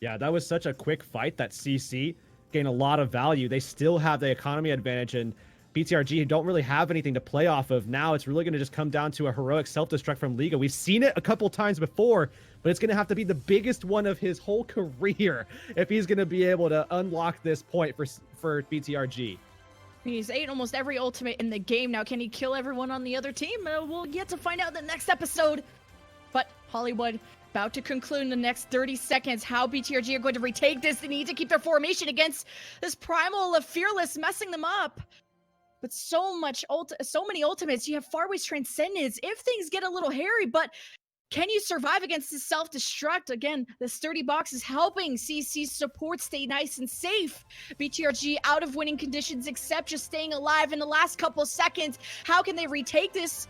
Yeah, that was such a quick fight that CC gained a lot of value. They still have the economy advantage, and BTRG don't really have anything to play off of. Now it's really going to just come down to a heroic self-destruct from Liga. We've seen it a couple times before, but it's going to have to be the biggest one of his whole career if he's going to be able to unlock this point for BTRG. He's ate almost every ultimate in the game now. Can he kill everyone on the other team? We'll get to find out in the next episode. But Hollywood about to conclude in the next 30 seconds. How BTRG are going to retake this. They need to keep their formation against this Primal of Fearless messing them up. But so many ultimates. You have Farway's Transcendence. If things get a little hairy, but can you survive against this self-destruct? Again, the sturdy box is helping CC's support stay nice and safe. BTRG out of winning conditions, except just staying alive in the last couple seconds. How can they retake this?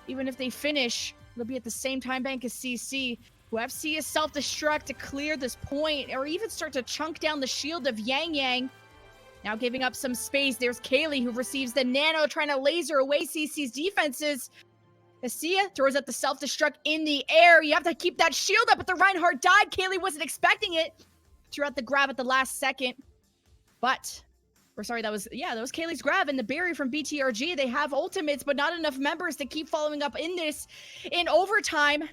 Even if they finish, they'll be at the same time bank as CC, who have Sia's self-destruct to clear this point, or even start to chunk down the shield of Yang Yang. Now giving up some space, there's Kelley, who receives the nano, trying to laser away CC's defenses. As Sia throws out the self-destruct in the air. You have to keep that shield up, but the Reinhardt died. Kelley wasn't expecting it. Threw out the grab at the last second. But, that was Kelley's grab, and the barrier from BTRG. They have ultimates, but not enough members to keep following up in this. In overtime,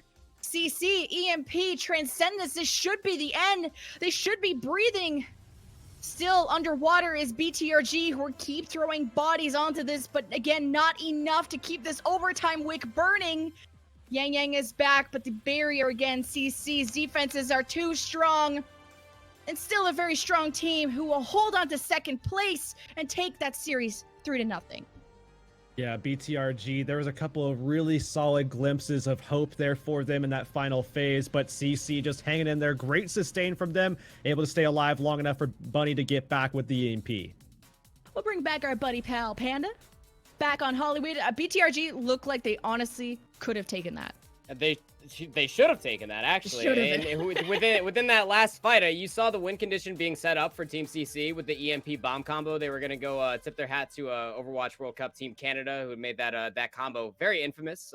CC, EMP, Transcendence, this should be the end. They should be breathing. Still underwater is BTRG, who keep throwing bodies onto this, but again, not enough to keep this overtime wick burning. Yang Yang is back, but the barrier again, CC's defenses are too strong. and still a very strong team who will hold on to second place and take that series 3-0. Yeah, BTRG, there was a couple of really solid glimpses of hope there for them in that final phase, but CC just hanging in there. Great sustain from them, able to stay alive long enough for Bunny to get back with the EMP. We'll bring back our buddy pal Panda. Back on Hollywood, BTRG looked like they honestly could have taken that. They should have taken that, actually. And within that last fight, you saw the win condition being set up for Team CC with the EMP bomb combo. They were going to go tip their hat to Overwatch World Cup Team Canada, who had made that combo very infamous.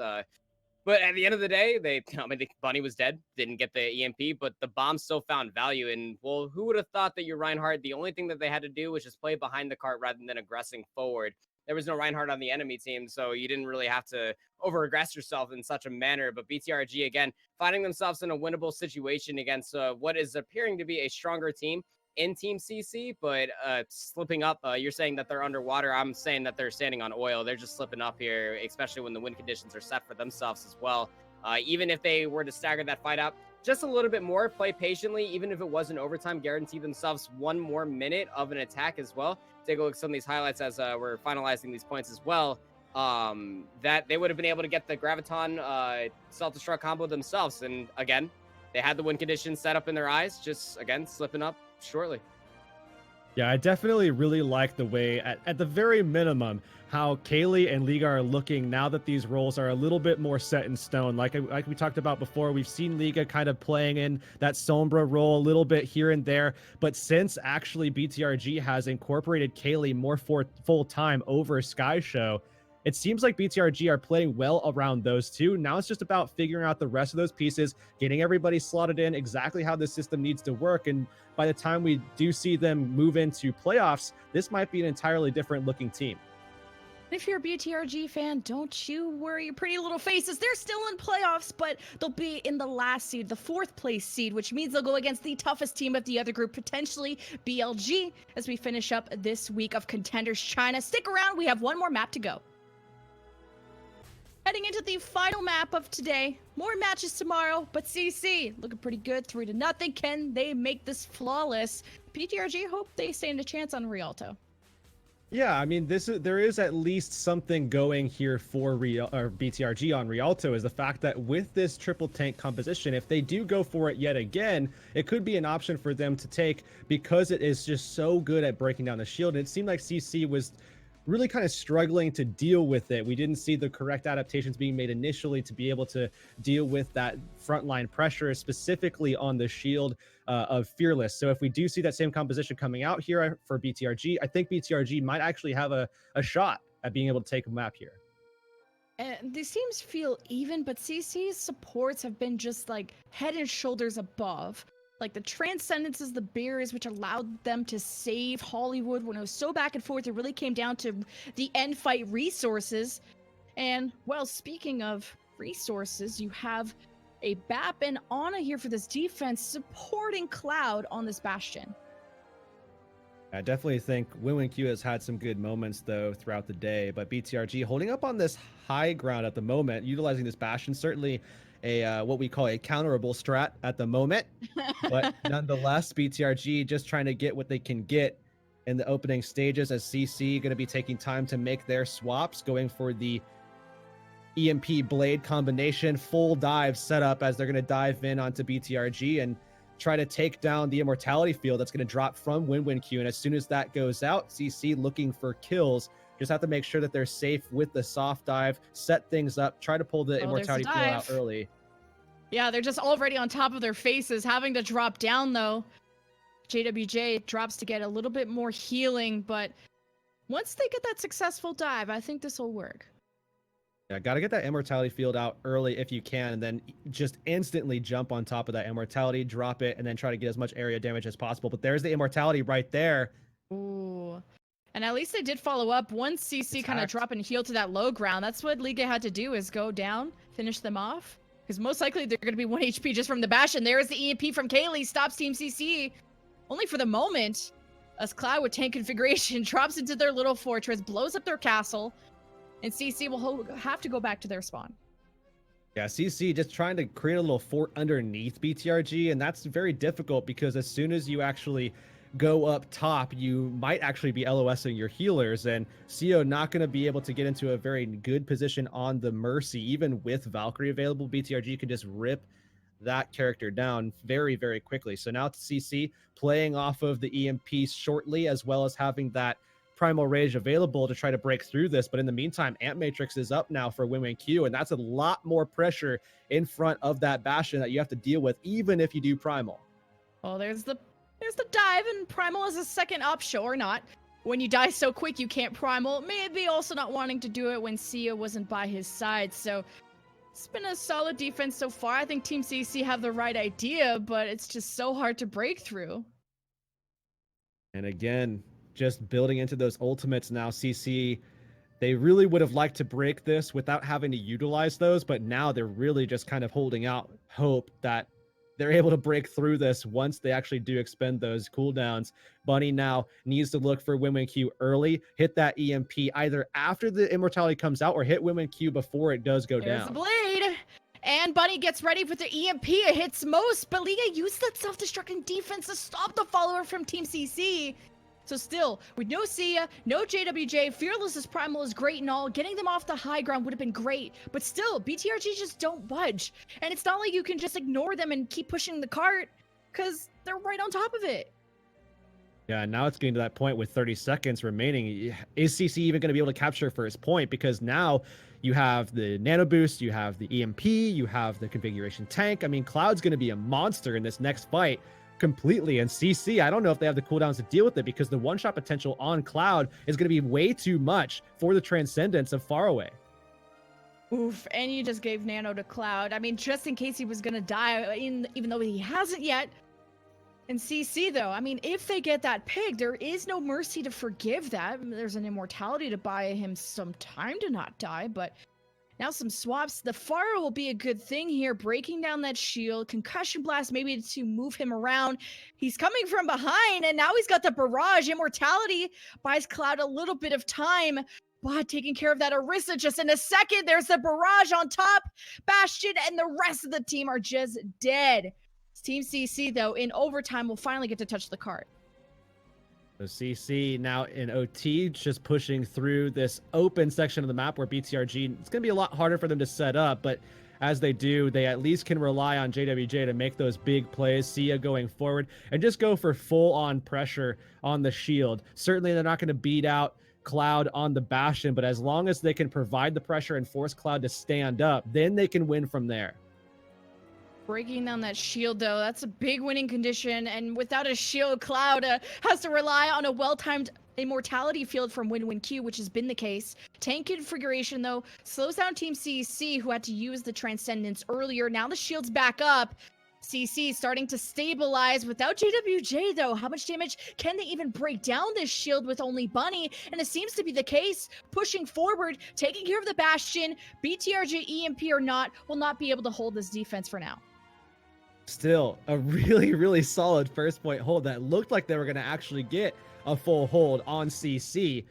But at the end of the day, Bunny was dead, didn't get the EMP, but the bomb still found value. And, well, who would have thought that your Reinhardt, the only thing that they had to do was just play behind the cart rather than aggressing forward. There was no Reinhardt on the enemy team, so you didn't really have to over-aggress yourself in such a manner. But BTRG, again, finding themselves in a winnable situation against what is appearing to be a stronger team in Team CC, but slipping up. You're saying that they're underwater. I'm saying that they're standing on oil. They're just slipping up here, especially when the win conditions are set for themselves as well. Even if they were to stagger that fight out just a little bit more, play patiently, even if it was in overtime, guarantee themselves one more minute of an attack as well. Take a look at some of these highlights as we're finalizing these points as well. That they would have been able to get the Graviton self-destruct combo themselves. And again, they had the win conditions set up in their eyes, just again, slipping up shortly. Yeah, I definitely really like the way, at the very minimum, how Kelley and Liga are looking now that these roles are a little bit more set in stone. Like we talked about before, we've seen Liga kind of playing in that Sombra role a little bit here and there. But since actually BTRG has incorporated Kelley more for full-time over Sky Show, it seems like BTRG are playing well around those two. Now it's just about figuring out the rest of those pieces, getting everybody slotted in exactly how the system needs to work. And by the time we do see them move into playoffs, this might be an entirely different looking team. If you're a BTRG fan, don't you worry your pretty little faces. They're still in playoffs, but they'll be in the last seed, the 4th place seed, which means they'll go against the toughest team of the other group, potentially BLG, as we finish up this week of Contenders China. Stick around, we have one more map to go. Heading into the final map of today. More matches tomorrow, but CC looking pretty good, 3-0. Can they make this flawless? BTRG hope they stand a chance on Rialto. Yeah, I mean, there is at least something going here for BTRG on Rialto, is the fact that with this triple tank composition, if they do go for it yet again, it could be an option for them to take because it is just so good at breaking down the shield. And it seemed like CC was really kind of struggling to deal with it. We didn't see the correct adaptations being made initially to be able to deal with that frontline pressure, specifically on the shield of Fearless. So if we do see that same composition coming out here for BTRG, I think BTRG might actually have a shot at being able to take a map here. And these teams feel even, but CC's supports have been just like head and shoulders above. Like the transcendences, the barriers, which allowed them to save Hollywood when it was so back and forth. It really came down to the end fight resources. And, well, speaking of resources, you have a BAP and Ana here for this defense supporting Cloud on this Bastion. I definitely think WinWinQ has had some good moments, though, throughout the day. But BTRG holding up on this high ground at the moment, utilizing this Bastion, certainly a what we call a counterable strat at the moment. But nonetheless, BTRG just trying to get what they can get in the opening stages, as CC going to be taking time to make their swaps, going for the EMP blade combination, full dive setup as they're going to dive in onto BTRG and try to take down the immortality field that's going to drop from WinWinQ. And as soon as that goes out, CC looking for kills. Just have to make sure that they're safe with the soft dive, set things up, try to pull the immortality field out early. Yeah, they're just already on top of their faces, having to drop down though. JWJ drops to get a little bit more healing, but once they get that successful dive, I think this will work. Yeah, got to get that immortality field out early if you can, and then just instantly jump on top of that immortality, drop it, and then try to get as much area damage as possible. But there's the immortality right there. Ooh. And at least they did follow up. Once CC kind of drop and heal to that low ground, that's what Liga had to do, is go down, finish them off. Because most likely they're going to be 1 HP just from the bash. And there is the EMP from Kelley, stops Team CC. Only for the moment, as Cloud with tank configuration drops into their little fortress, blows up their castle, and CC will have to go back to their spawn. Yeah, CC just trying to create a little fort underneath BTRG, and that's very difficult because as soon as you actually go up top, you might actually be LOSing your healers, and CO not going to be able to get into a very good position on the Mercy. Even with Valkyrie available, BTRG can just rip that character down very, very quickly. So now it's CC playing off of the EMP shortly, as well as having that Primal Rage available to try to break through this. But in the meantime, Ant Matrix is up now for WinWinQ, and that's a lot more pressure in front of that Bastion that you have to deal with, even if you do Primal. Oh, there's the dive, and Primal is a second option, or not. When you die so quick, you can't Primal. Maybe also not wanting to do it when Sia wasn't by his side. So it's been a solid defense so far. I think Team CC have the right idea, but it's just so hard to break through. And again, just building into those ultimates now, CC, they really would have liked to break this without having to utilize those, but now they're really just kind of holding out hope that they're able to break through this once they actually do expend those cooldowns. Bunny now needs to look for WinWinQ early, hit that EMP either after the immortality comes out or hit WinWinQ before it does go There's down. the blade. And Bunny gets ready with the EMP. It hits most, but Liga used that self-destructing defense to stop the follower from Team CC. So still, with no Sia, no JWJ, Fearless's Primal is great and all. Getting them off the high ground would have been great. But still, BTRG just don't budge. And it's not like you can just ignore them and keep pushing the cart, because they're right on top of it. Yeah, now it's getting to that point with 30 seconds remaining. Is CC even going to be able to capture first point? Because now you have the nano boost, you have the EMP, you have the configuration tank. I mean, Cloud's going to be a monster in this next fight completely. And CC, I don't know if they have the cooldowns to deal with it, because the one-shot potential on Cloud is going to be way too much for the transcendence of Faraway. Oof, and you just gave Nano to Cloud. I mean, just in case he was going to die, even though he hasn't yet. And CC, though, I mean, if they get that pig, there is no mercy to forgive that. There's an immortality to buy him some time to not die, but now some swaps. The Fire will be a good thing here, breaking down that shield. Concussion Blast maybe to move him around. He's coming from behind, and now he's got the barrage. Immortality buys Cloud a little bit of time, but taking care of that Orisa just in a second. There's the barrage on top. Bastion and the rest of the team are just dead. Team CC, though, in overtime, will finally get to touch the cart. So CC now in OT, just pushing through this open section of the map where BTRG, it's going to be a lot harder for them to set up, but as they do, they at least can rely on JWJ to make those big plays. Sia going forward and just go for full-on pressure on the shield. Certainly, they're not going to beat out Cloud on the Bastion, but as long as they can provide the pressure and force Cloud to stand up, then they can win from there. Breaking down that shield, though, that's a big winning condition. And without a shield, Cloud has to rely on a well-timed immortality field from WinWinQ, which has been the case. Tank configuration, though, slows down Team CC, who had to use the Transcendence earlier. Now the shield's back up. CC starting to stabilize without JWJ, though. How much damage can they even break down this shield with only Bunny? And it seems to be the case. Pushing forward, taking care of the Bastion. BTRG, EMP or not, will not be able to hold this defense for now. Still a really, really solid first point hold that looked like they were going to actually get a full hold on CC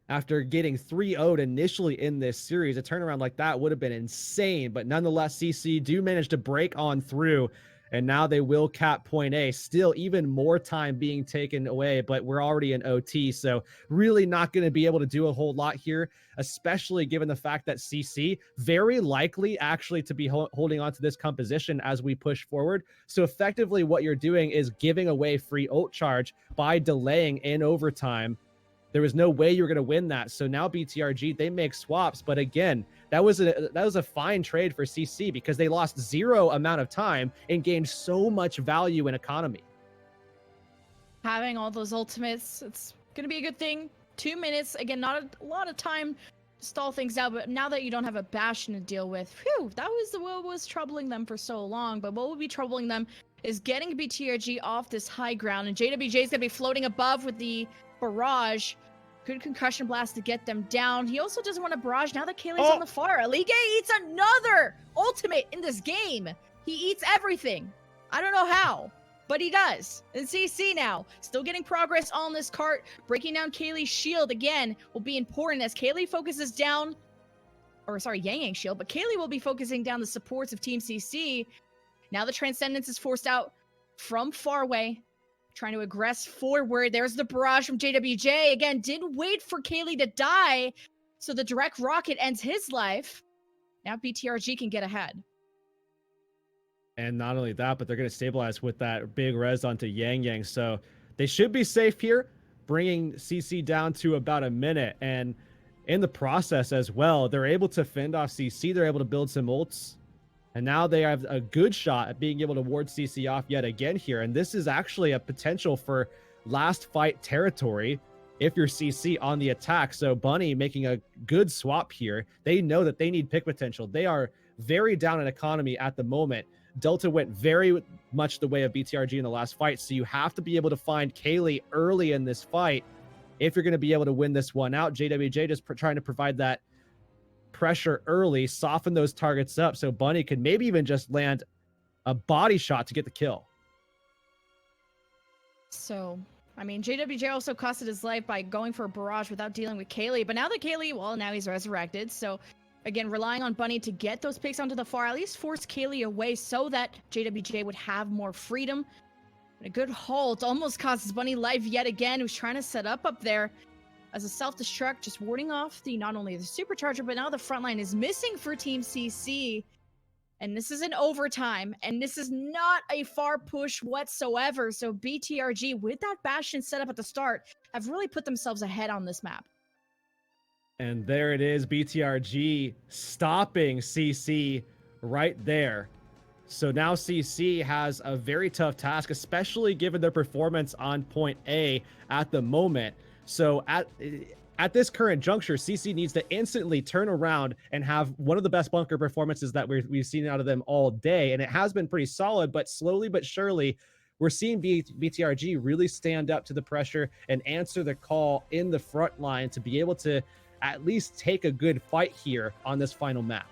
after getting 3-0'd initially in this series. A turnaround like that would have been insane, but nonetheless, CC do manage to break on through, and now they will cap point A. Still even more time being taken away, but we're already in OT, so really not going to be able to do a whole lot here, especially given the fact that CC very likely actually to be holding on to this composition as we push forward. So effectively what you're doing is giving away free ult charge by delaying in overtime. There was no way you were going to win that. So now BTRG, they make swaps. But again, that was a fine trade for CC because they lost zero amount of time and gained so much value in economy. Having all those ultimates, it's going to be a good thing. 2 minutes, again, not a lot of time to stall things out, but now that you don't have a Bastion to deal with, whew, that was what was troubling them for so long. But what will be troubling them is getting BTRG off this high ground, and JWJ is going to be floating above with the barrage. Good concussion blast to get them down. He also doesn't want a barrage now that Kelley's on the far. Alige eats another ultimate in this game. He eats everything. I don't know how, but he does. And CC now, still getting progress on this cart. Breaking down Kelley's shield again will be important as Kelley focuses down. Yang Yang shield, but Kelley will be focusing down the supports of Team CC. Now the Transcendence is forced out from far away, trying to aggress forward. There's the barrage from JWJ. Again, didn't wait for Kelley to die, so the direct rocket ends his life. Now BTRG can get ahead. And not only that, but they're going to stabilize with that big res onto Yang Yang. So they should be safe here, bringing CC down to about a minute. And in the process as well, they're able to fend off CC. They're able to build some ults. And now they have a good shot at being able to ward CC off yet again here. And this is actually a potential for last fight territory if you're CC on the attack. So Bunny making a good swap here. They know that they need pick potential. They are very down in economy at the moment. Delta went very much the way of BTRG in the last fight. So you have to be able to find Kelley early in this fight if you're going to be able to win this one out. JWJ just trying to provide that pressure early, soften those targets up so Bunny could maybe even just land a body shot to get the kill. So, I mean, JWJ also costed his life by going for a barrage without dealing with Kelley. But now that Kelley, well, now he's resurrected. So, again, relying on Bunny to get those picks onto the far, at least force Kelley away so that JWJ would have more freedom. And a good halt almost costs Bunny life yet again, who's trying to set up there as a self-destruct, just warding off the not only the supercharger, but now the front line is missing for Team CC. And this is an overtime, and this is not a far push whatsoever. So BTRG, with that Bastion set up at the start, have really put themselves ahead on this map. And there it is, BTRG stopping CC right there. So now CC has a very tough task, especially given their performance on point A at the moment. So at this current juncture, CC needs to instantly turn around and have one of the best bunker performances that we've seen out of them all day. And it has been pretty solid, but slowly but surely, we're seeing BTRG really stand up to the pressure and answer the call in the front line to be able to at least take a good fight here on this final map.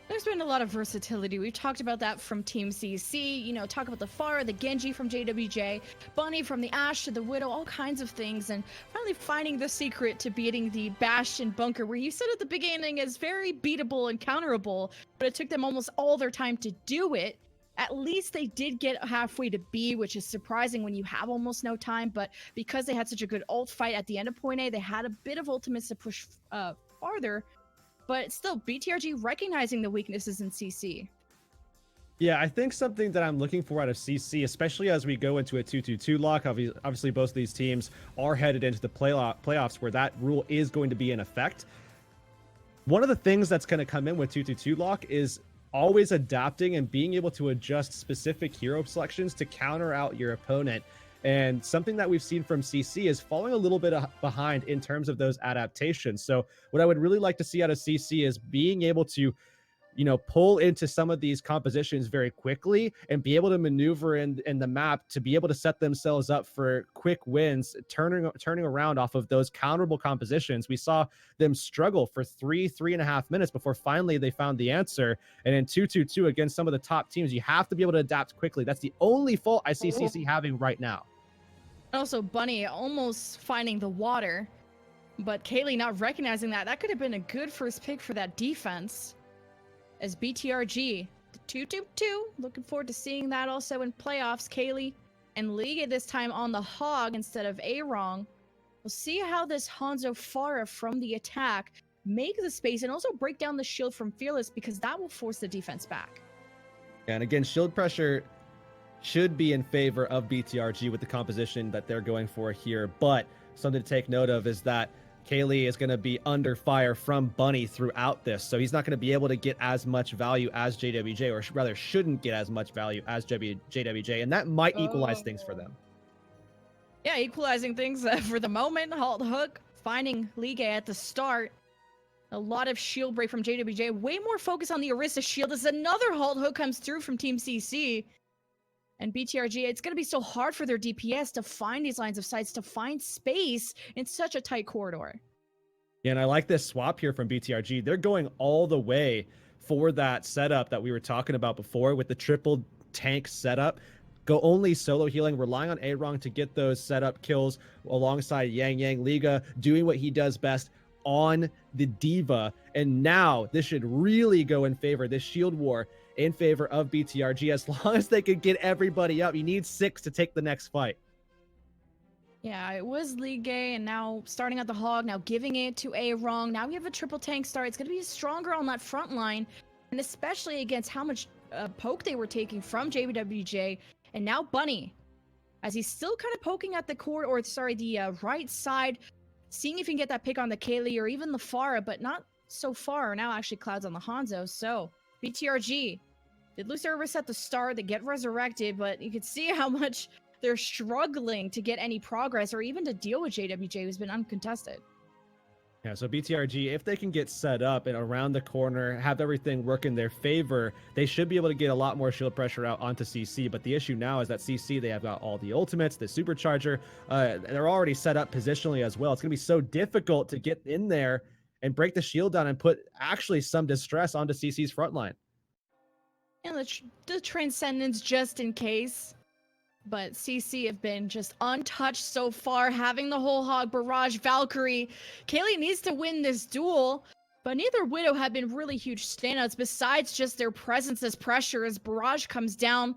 There's been a lot of versatility. We've talked about that from Team CC, you know, talk about the Pharah, the Genji from JWJ, Bunny from the Ashe to the Widow, all kinds of things, and finally finding the secret to beating the Bastion bunker, where you said at the beginning is very beatable and counterable, but it took them almost all their time to do it. At least they did get halfway to B, which is surprising when you have almost no time, but because they had such a good ult fight at the end of point A, they had a bit of ultimates to push farther. But still, BTRG recognizing the weaknesses in CC. Yeah, I think something that I'm looking for out of CC, especially as we go into a 2-2-2 lock, obviously both of these teams are headed into the playoffs where that rule is going to be in effect. One of the things that's going to come in with 2-2-2 lock is always adapting and being able to adjust specific hero selections to counter out your opponent. And something that we've seen from CC is falling a little bit behind in terms of those adaptations. So what I would really like to see out of CC is being able to, you know, pull into some of these compositions very quickly and be able to maneuver in the map to be able to set themselves up for quick wins, turning around off of those counterable compositions. We saw them struggle for 3.5 minutes before finally they found the answer. And in 2-2-2 against some of the top teams, you have to be able to adapt quickly. That's the only fault I see CC having right now. Also, Bunny almost finding the water, but Kelley not recognizing that. That could have been a good first pick for that defense. As BTRG, 2-2-2, looking forward to seeing that also in playoffs. Kelley and Liga this time on the Hog instead of Arong. We'll see how this Hanzo Pharah from the attack make the space and also break down the shield from Fearless, because that will force the defense back. And again, shield pressure should be in favor of BTRG with the composition that they're going for here. But something to take note of is that Kelley is going to be under fire from Bunny throughout this. So he's not going to be able to get as much value as JWJ, or rather shouldn't get as much value as JWJ. And that might equalize things for them. Yeah, equalizing things for the moment. Halt Hook finding Liga at the start. A lot of shield break from JWJ. Way more focus on the Orisa shield as another Halt Hook comes through from Team CC. And BTRG, it's going to be so hard for their DPS to find these lines of sights, to find space in such a tight corridor. Yeah, and I like this swap here from BTRG. They're going all the way for that setup that we were talking about before with the triple tank setup. Go only solo healing, relying on Arong to get those setup kills alongside Yang Yang. Liga doing what he does best, on the Diva. And now this should really go in favor, this shield war in favor of BTRG. As long as they can get everybody up, you need 6 to take the next fight. Yeah, it was Ligue, and now starting at the Hog, now giving it to Eren. Now we have a triple tank start. It's going to be stronger on that front line, and especially against how much poke they were taking from JWJ. And now Bunny, as he's still kind of poking at the the right side, seeing if he can get that pick on the Kelley or even the Pharah, but not so far. Now actually Clouds on the Hanzo. So BTRG did lose service at the start. They get resurrected, but you can see how much they're struggling to get any progress or even to deal with JWJ, who's been uncontested. Yeah, so BTRG, if they can get set up and around the corner, have everything work in their favor, they should be able to get a lot more shield pressure out onto CC. But the issue now is that CC, they have got all the ultimates, the supercharger. They're already set up positionally as well. It's going to be so difficult to get in there and break the shield down and put actually some distress onto CC's front line. And the Transcendence just in case. But CC have been just untouched so far, having the whole Hog barrage. Valkyrie, Kelley needs to win this duel, but neither Widow have been really huge standouts besides just their presence as pressure as barrage comes down,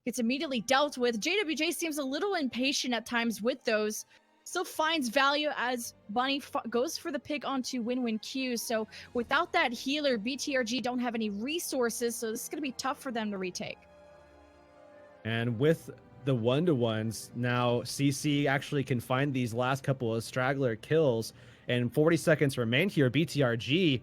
gets immediately dealt with. JWJ seems a little impatient at times with those, still finds value as Bunny goes for the pick onto WinWinQ. So without that healer, BTRG don't have any resources, so this is going to be tough for them to retake. And with the 1-to-1s, now CC actually can find these last couple of straggler kills, and 40 seconds remain here. BTRG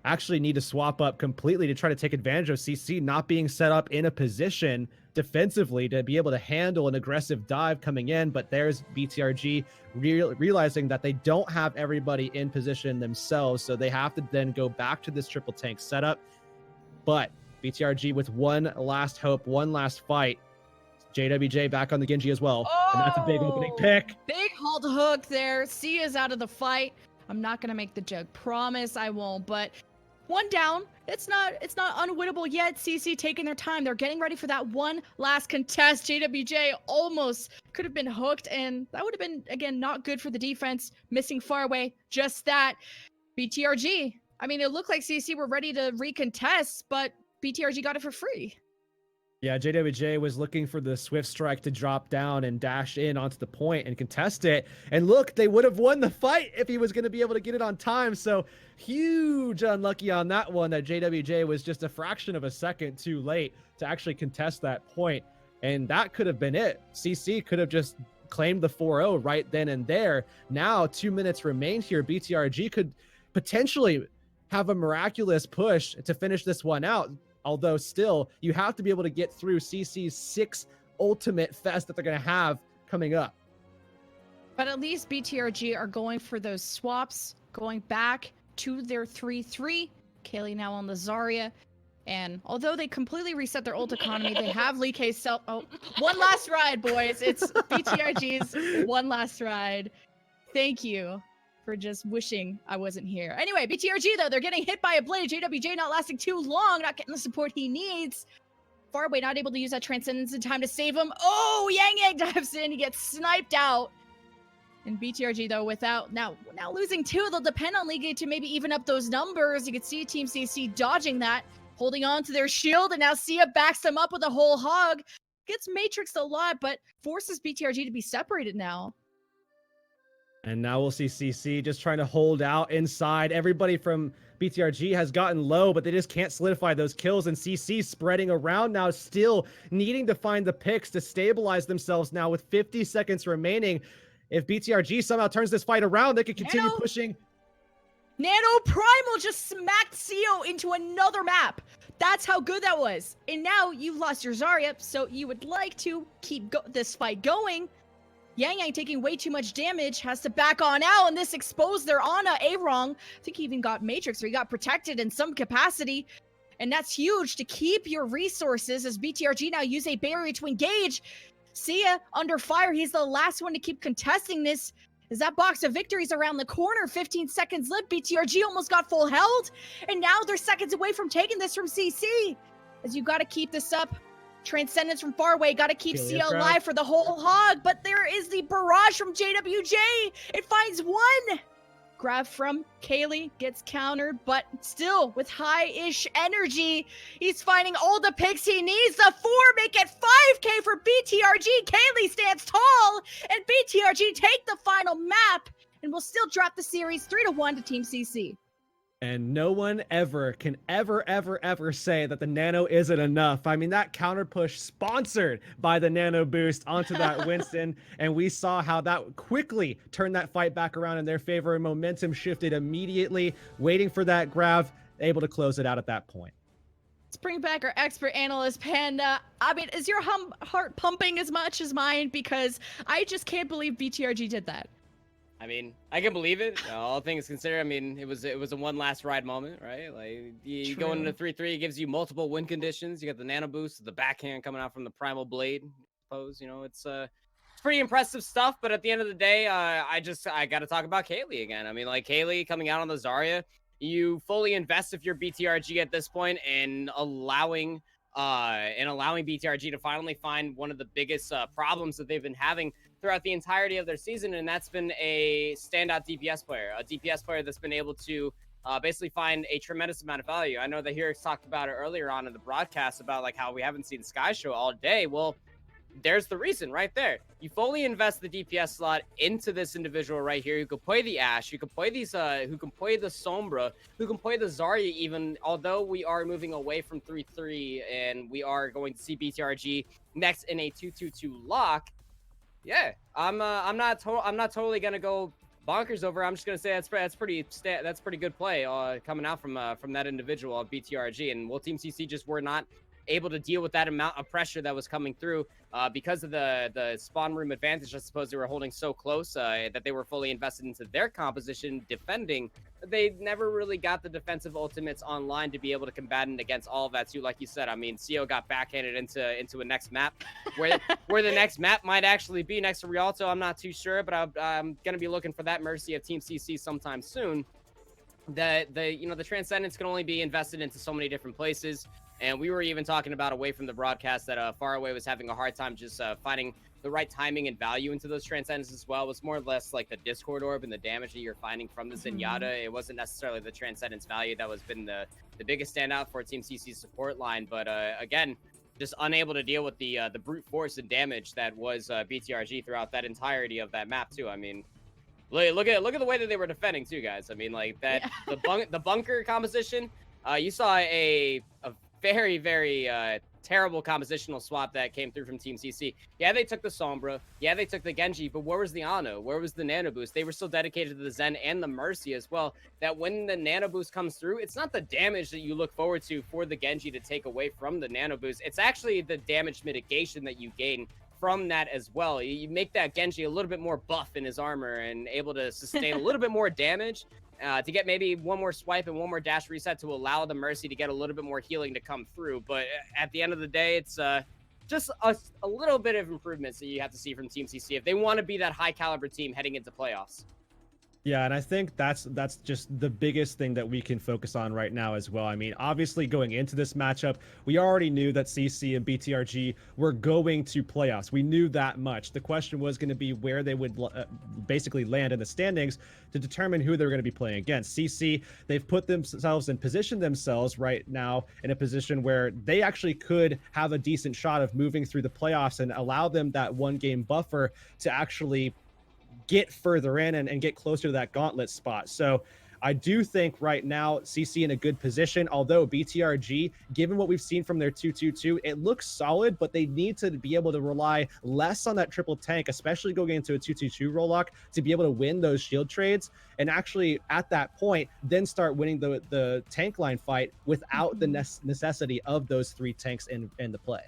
actually need to swap up completely to try to take advantage of CC not being set up in a position defensively to be able to handle an aggressive dive coming in. But there's BTRG realizing that they don't have everybody in position themselves, so they have to then go back to this triple tank setup. But BTRG with one last hope, one last fight. JWJ back on the Genji as well. Oh, and that's a big opening pick. Big hold hook there. Sia's out of the fight. I'm not going to make the joke. Promise I won't. But one down. It's not unwinnable yet. CC taking their time. They're getting ready for that one last contest. JWJ almost could have been hooked, and that would have been, again, not good for the defense. Missing far away. Just that. BTRG. I mean, it looked like CC were ready to recontest, but BTRG got it for free. Yeah, JWJ was looking for the Swift Strike to drop down and dash in onto the point and contest it. And look, they would have won the fight if he was going to be able to get it on time. So huge unlucky on that one, that JWJ was just a fraction of a second too late to actually contest that point. And that could have been it. CC could have just claimed the 4-0 right then and there. Now 2 minutes remain here. BTRG could potentially have a miraculous push to finish this one out. Although still, you have to be able to get through CC's 6 ultimate fest that they're going to have coming up. But at least BTRG are going for those swaps, going back to their 3-3. Kelley now on the Zarya. And although they completely reset their ult economy, they have Lee K self. Oh, one last ride, boys. It's BTRG's one last ride. Thank you for just wishing I wasn't here. Anyway, BTRG, though, they're getting hit by a blade. JWJ not lasting too long, not getting the support he needs. Farway not able to use that Transcendence in time to save him. Oh, Yang dives in. He gets sniped out. And BTRG, though, without now losing 2, they'll depend on Ligue to maybe even up those numbers. You can see Team CC dodging that, holding on to their shield, and now Sia backs them up with a whole hog. Gets matrixed a lot, but forces BTRG to be separated now. And now we'll see CC just trying to hold out inside. Everybody from BTRG has gotten low, but they just can't solidify those kills. And CC spreading around now, still needing to find the picks to stabilize themselves now with 50 seconds remaining. If BTRG somehow turns this fight around, they could continue pushing. Nano Primal just smacked CO into another map. That's how good that was. And now you've lost your Zarya, so you would like to keep this fight going. Yang taking way too much damage, has to back on out, and this exposed their Ana Eren. I think he even got Matrix, or he got protected in some capacity. And that's huge to keep your resources as BTRG now use a barrier to engage. Sia under fire. He's the last one to keep contesting this. As that box of victories around the corner, 15 seconds left. BTRG almost got full health. And now they're seconds away from taking this from CC. As you got to keep this up. Transcendence from far away. Got to keep Sia alive for the whole hog. But there is the barrage from JWJ. It finds one. Grab from Kelley, gets countered, but still with high-ish energy, he's finding all the picks he needs. The 4 make it 5K for BTRG. Kelley stands tall, and BTRG take the final map, and will still drop the series 3-1 to Team CC. And no one ever can ever say that the Nano isn't enough. I mean, that counter push sponsored by the Nano boost onto that Winston, and we saw how that quickly turned that fight back around in their favor, and momentum shifted immediately, waiting for that grab, able to close it out at that point. Let's bring back our expert analyst, Panda. I mean, is your heart pumping as much as mine? Because I just can't believe BTRG did that. I mean, I can believe it. All things considered, I mean, it was a one last ride moment, right? Like you go into 3-3, it gives you multiple win conditions. You got the nano boost, the backhand coming out from the primal blade. I suppose, you know, it's pretty impressive stuff. But at the end of the day, I got to talk about Kelley again. I mean, like Kelley coming out on the Zarya, you fully invest if you're BTRG at this point in allowing BTRG to finally find one of the biggest problems that they've been having throughout the entirety of their season, and that's been a standout DPS player, a DPS player that's been able to basically find a tremendous amount of value. I know that Heurix talked about it earlier on in the broadcast about like how we haven't seen Sky Show all day. Well, there's the reason right there. You fully invest the DPS slot into this individual right here who can play the Ashe, who can play these, who can play the Sombra, who can play the Zarya even, although we are moving away from 3-3 and we are going to see BTRG next in a 2-2-2 lock. Yeah, I'm not totally gonna go bonkers over. I'm just gonna say that's pretty good play coming out from that individual of BTRG, and well, Team CC just were not able to deal with that amount of pressure that was coming through because of the spawn room advantage. I suppose they were holding so close that they were fully invested into their composition defending. They never really got the defensive ultimates online to be able to combat it against all of that too. Like you said, I mean, CO got backhanded into a next map where the next map might actually be next to Rialto. I'm not too sure, but I'm gonna be looking for that mercy of Team CC sometime soon. The Transcendence can only be invested into so many different places. And we were even talking about away from the broadcast that Faraway was having a hard time just finding the right timing and value into those Transcendents as well. It was more or less like the Discord Orb and the damage that you're finding from the Zenyatta. It wasn't necessarily the Transcendence value that was been the biggest standout for Team CC's support line. But again, just unable to deal with the brute force and damage that was BTRG throughout that entirety of that map too. I mean, look at the way that they were defending too, guys. I mean, like that the bunker composition. You saw a very, very terrible compositional swap that came through from Team CC. Yeah, they took the Sombra. Yeah, they took the Genji, but where was the Ano? Where was the Nano Boost? They were still dedicated to the Zen and the Mercy as well. That when the Nano Boost comes through, it's not the damage that you look forward to for the Genji to take away from the Nano Boost. It's actually the damage mitigation that you gain from that as well. You make that Genji a little bit more buff in his armor and able to sustain a little bit more damage. To get maybe one more swipe and one more dash reset to allow the Mercy to get a little bit more healing to come through. But at the end of the day, it's just a little bit of improvements that you have to see from Team CC if they want to be that high caliber team heading into playoffs. Yeah, and I think that's just the biggest thing that we can focus on right now as well. I mean, obviously going into this matchup, we already knew that CC and BTRG were going to playoffs. We knew that much. The question was going to be where they would basically land in the standings to determine who they're going to be playing against. CC, they've put themselves and positioned themselves right now in a position where they actually could have a decent shot of moving through the playoffs and allow them that one game buffer to actually get further in and get closer to that gauntlet spot. So I do think right now CC in a good position, although BTRG, given what we've seen from their 2-2-2, it looks solid, but they need to be able to rely less on that triple tank, especially going into a 2-2-2 roll lock, to be able to win those shield trades and actually at that point then start winning the tank line fight without the necessity of those three tanks in the play.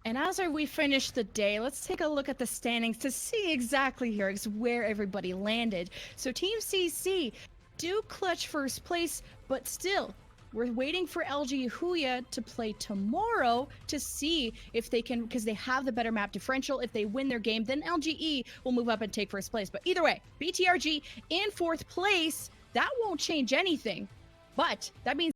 And as we finish the day, let's take a look at the standings to see exactly here where everybody landed. So Team CC do clutch first place, but still, we're waiting for LG Huya to play tomorrow to see if they can, because they have the better map differential. If they win their game, then LGE will move up and take first place. But either way, BTRG in fourth place, that won't change anything. But that means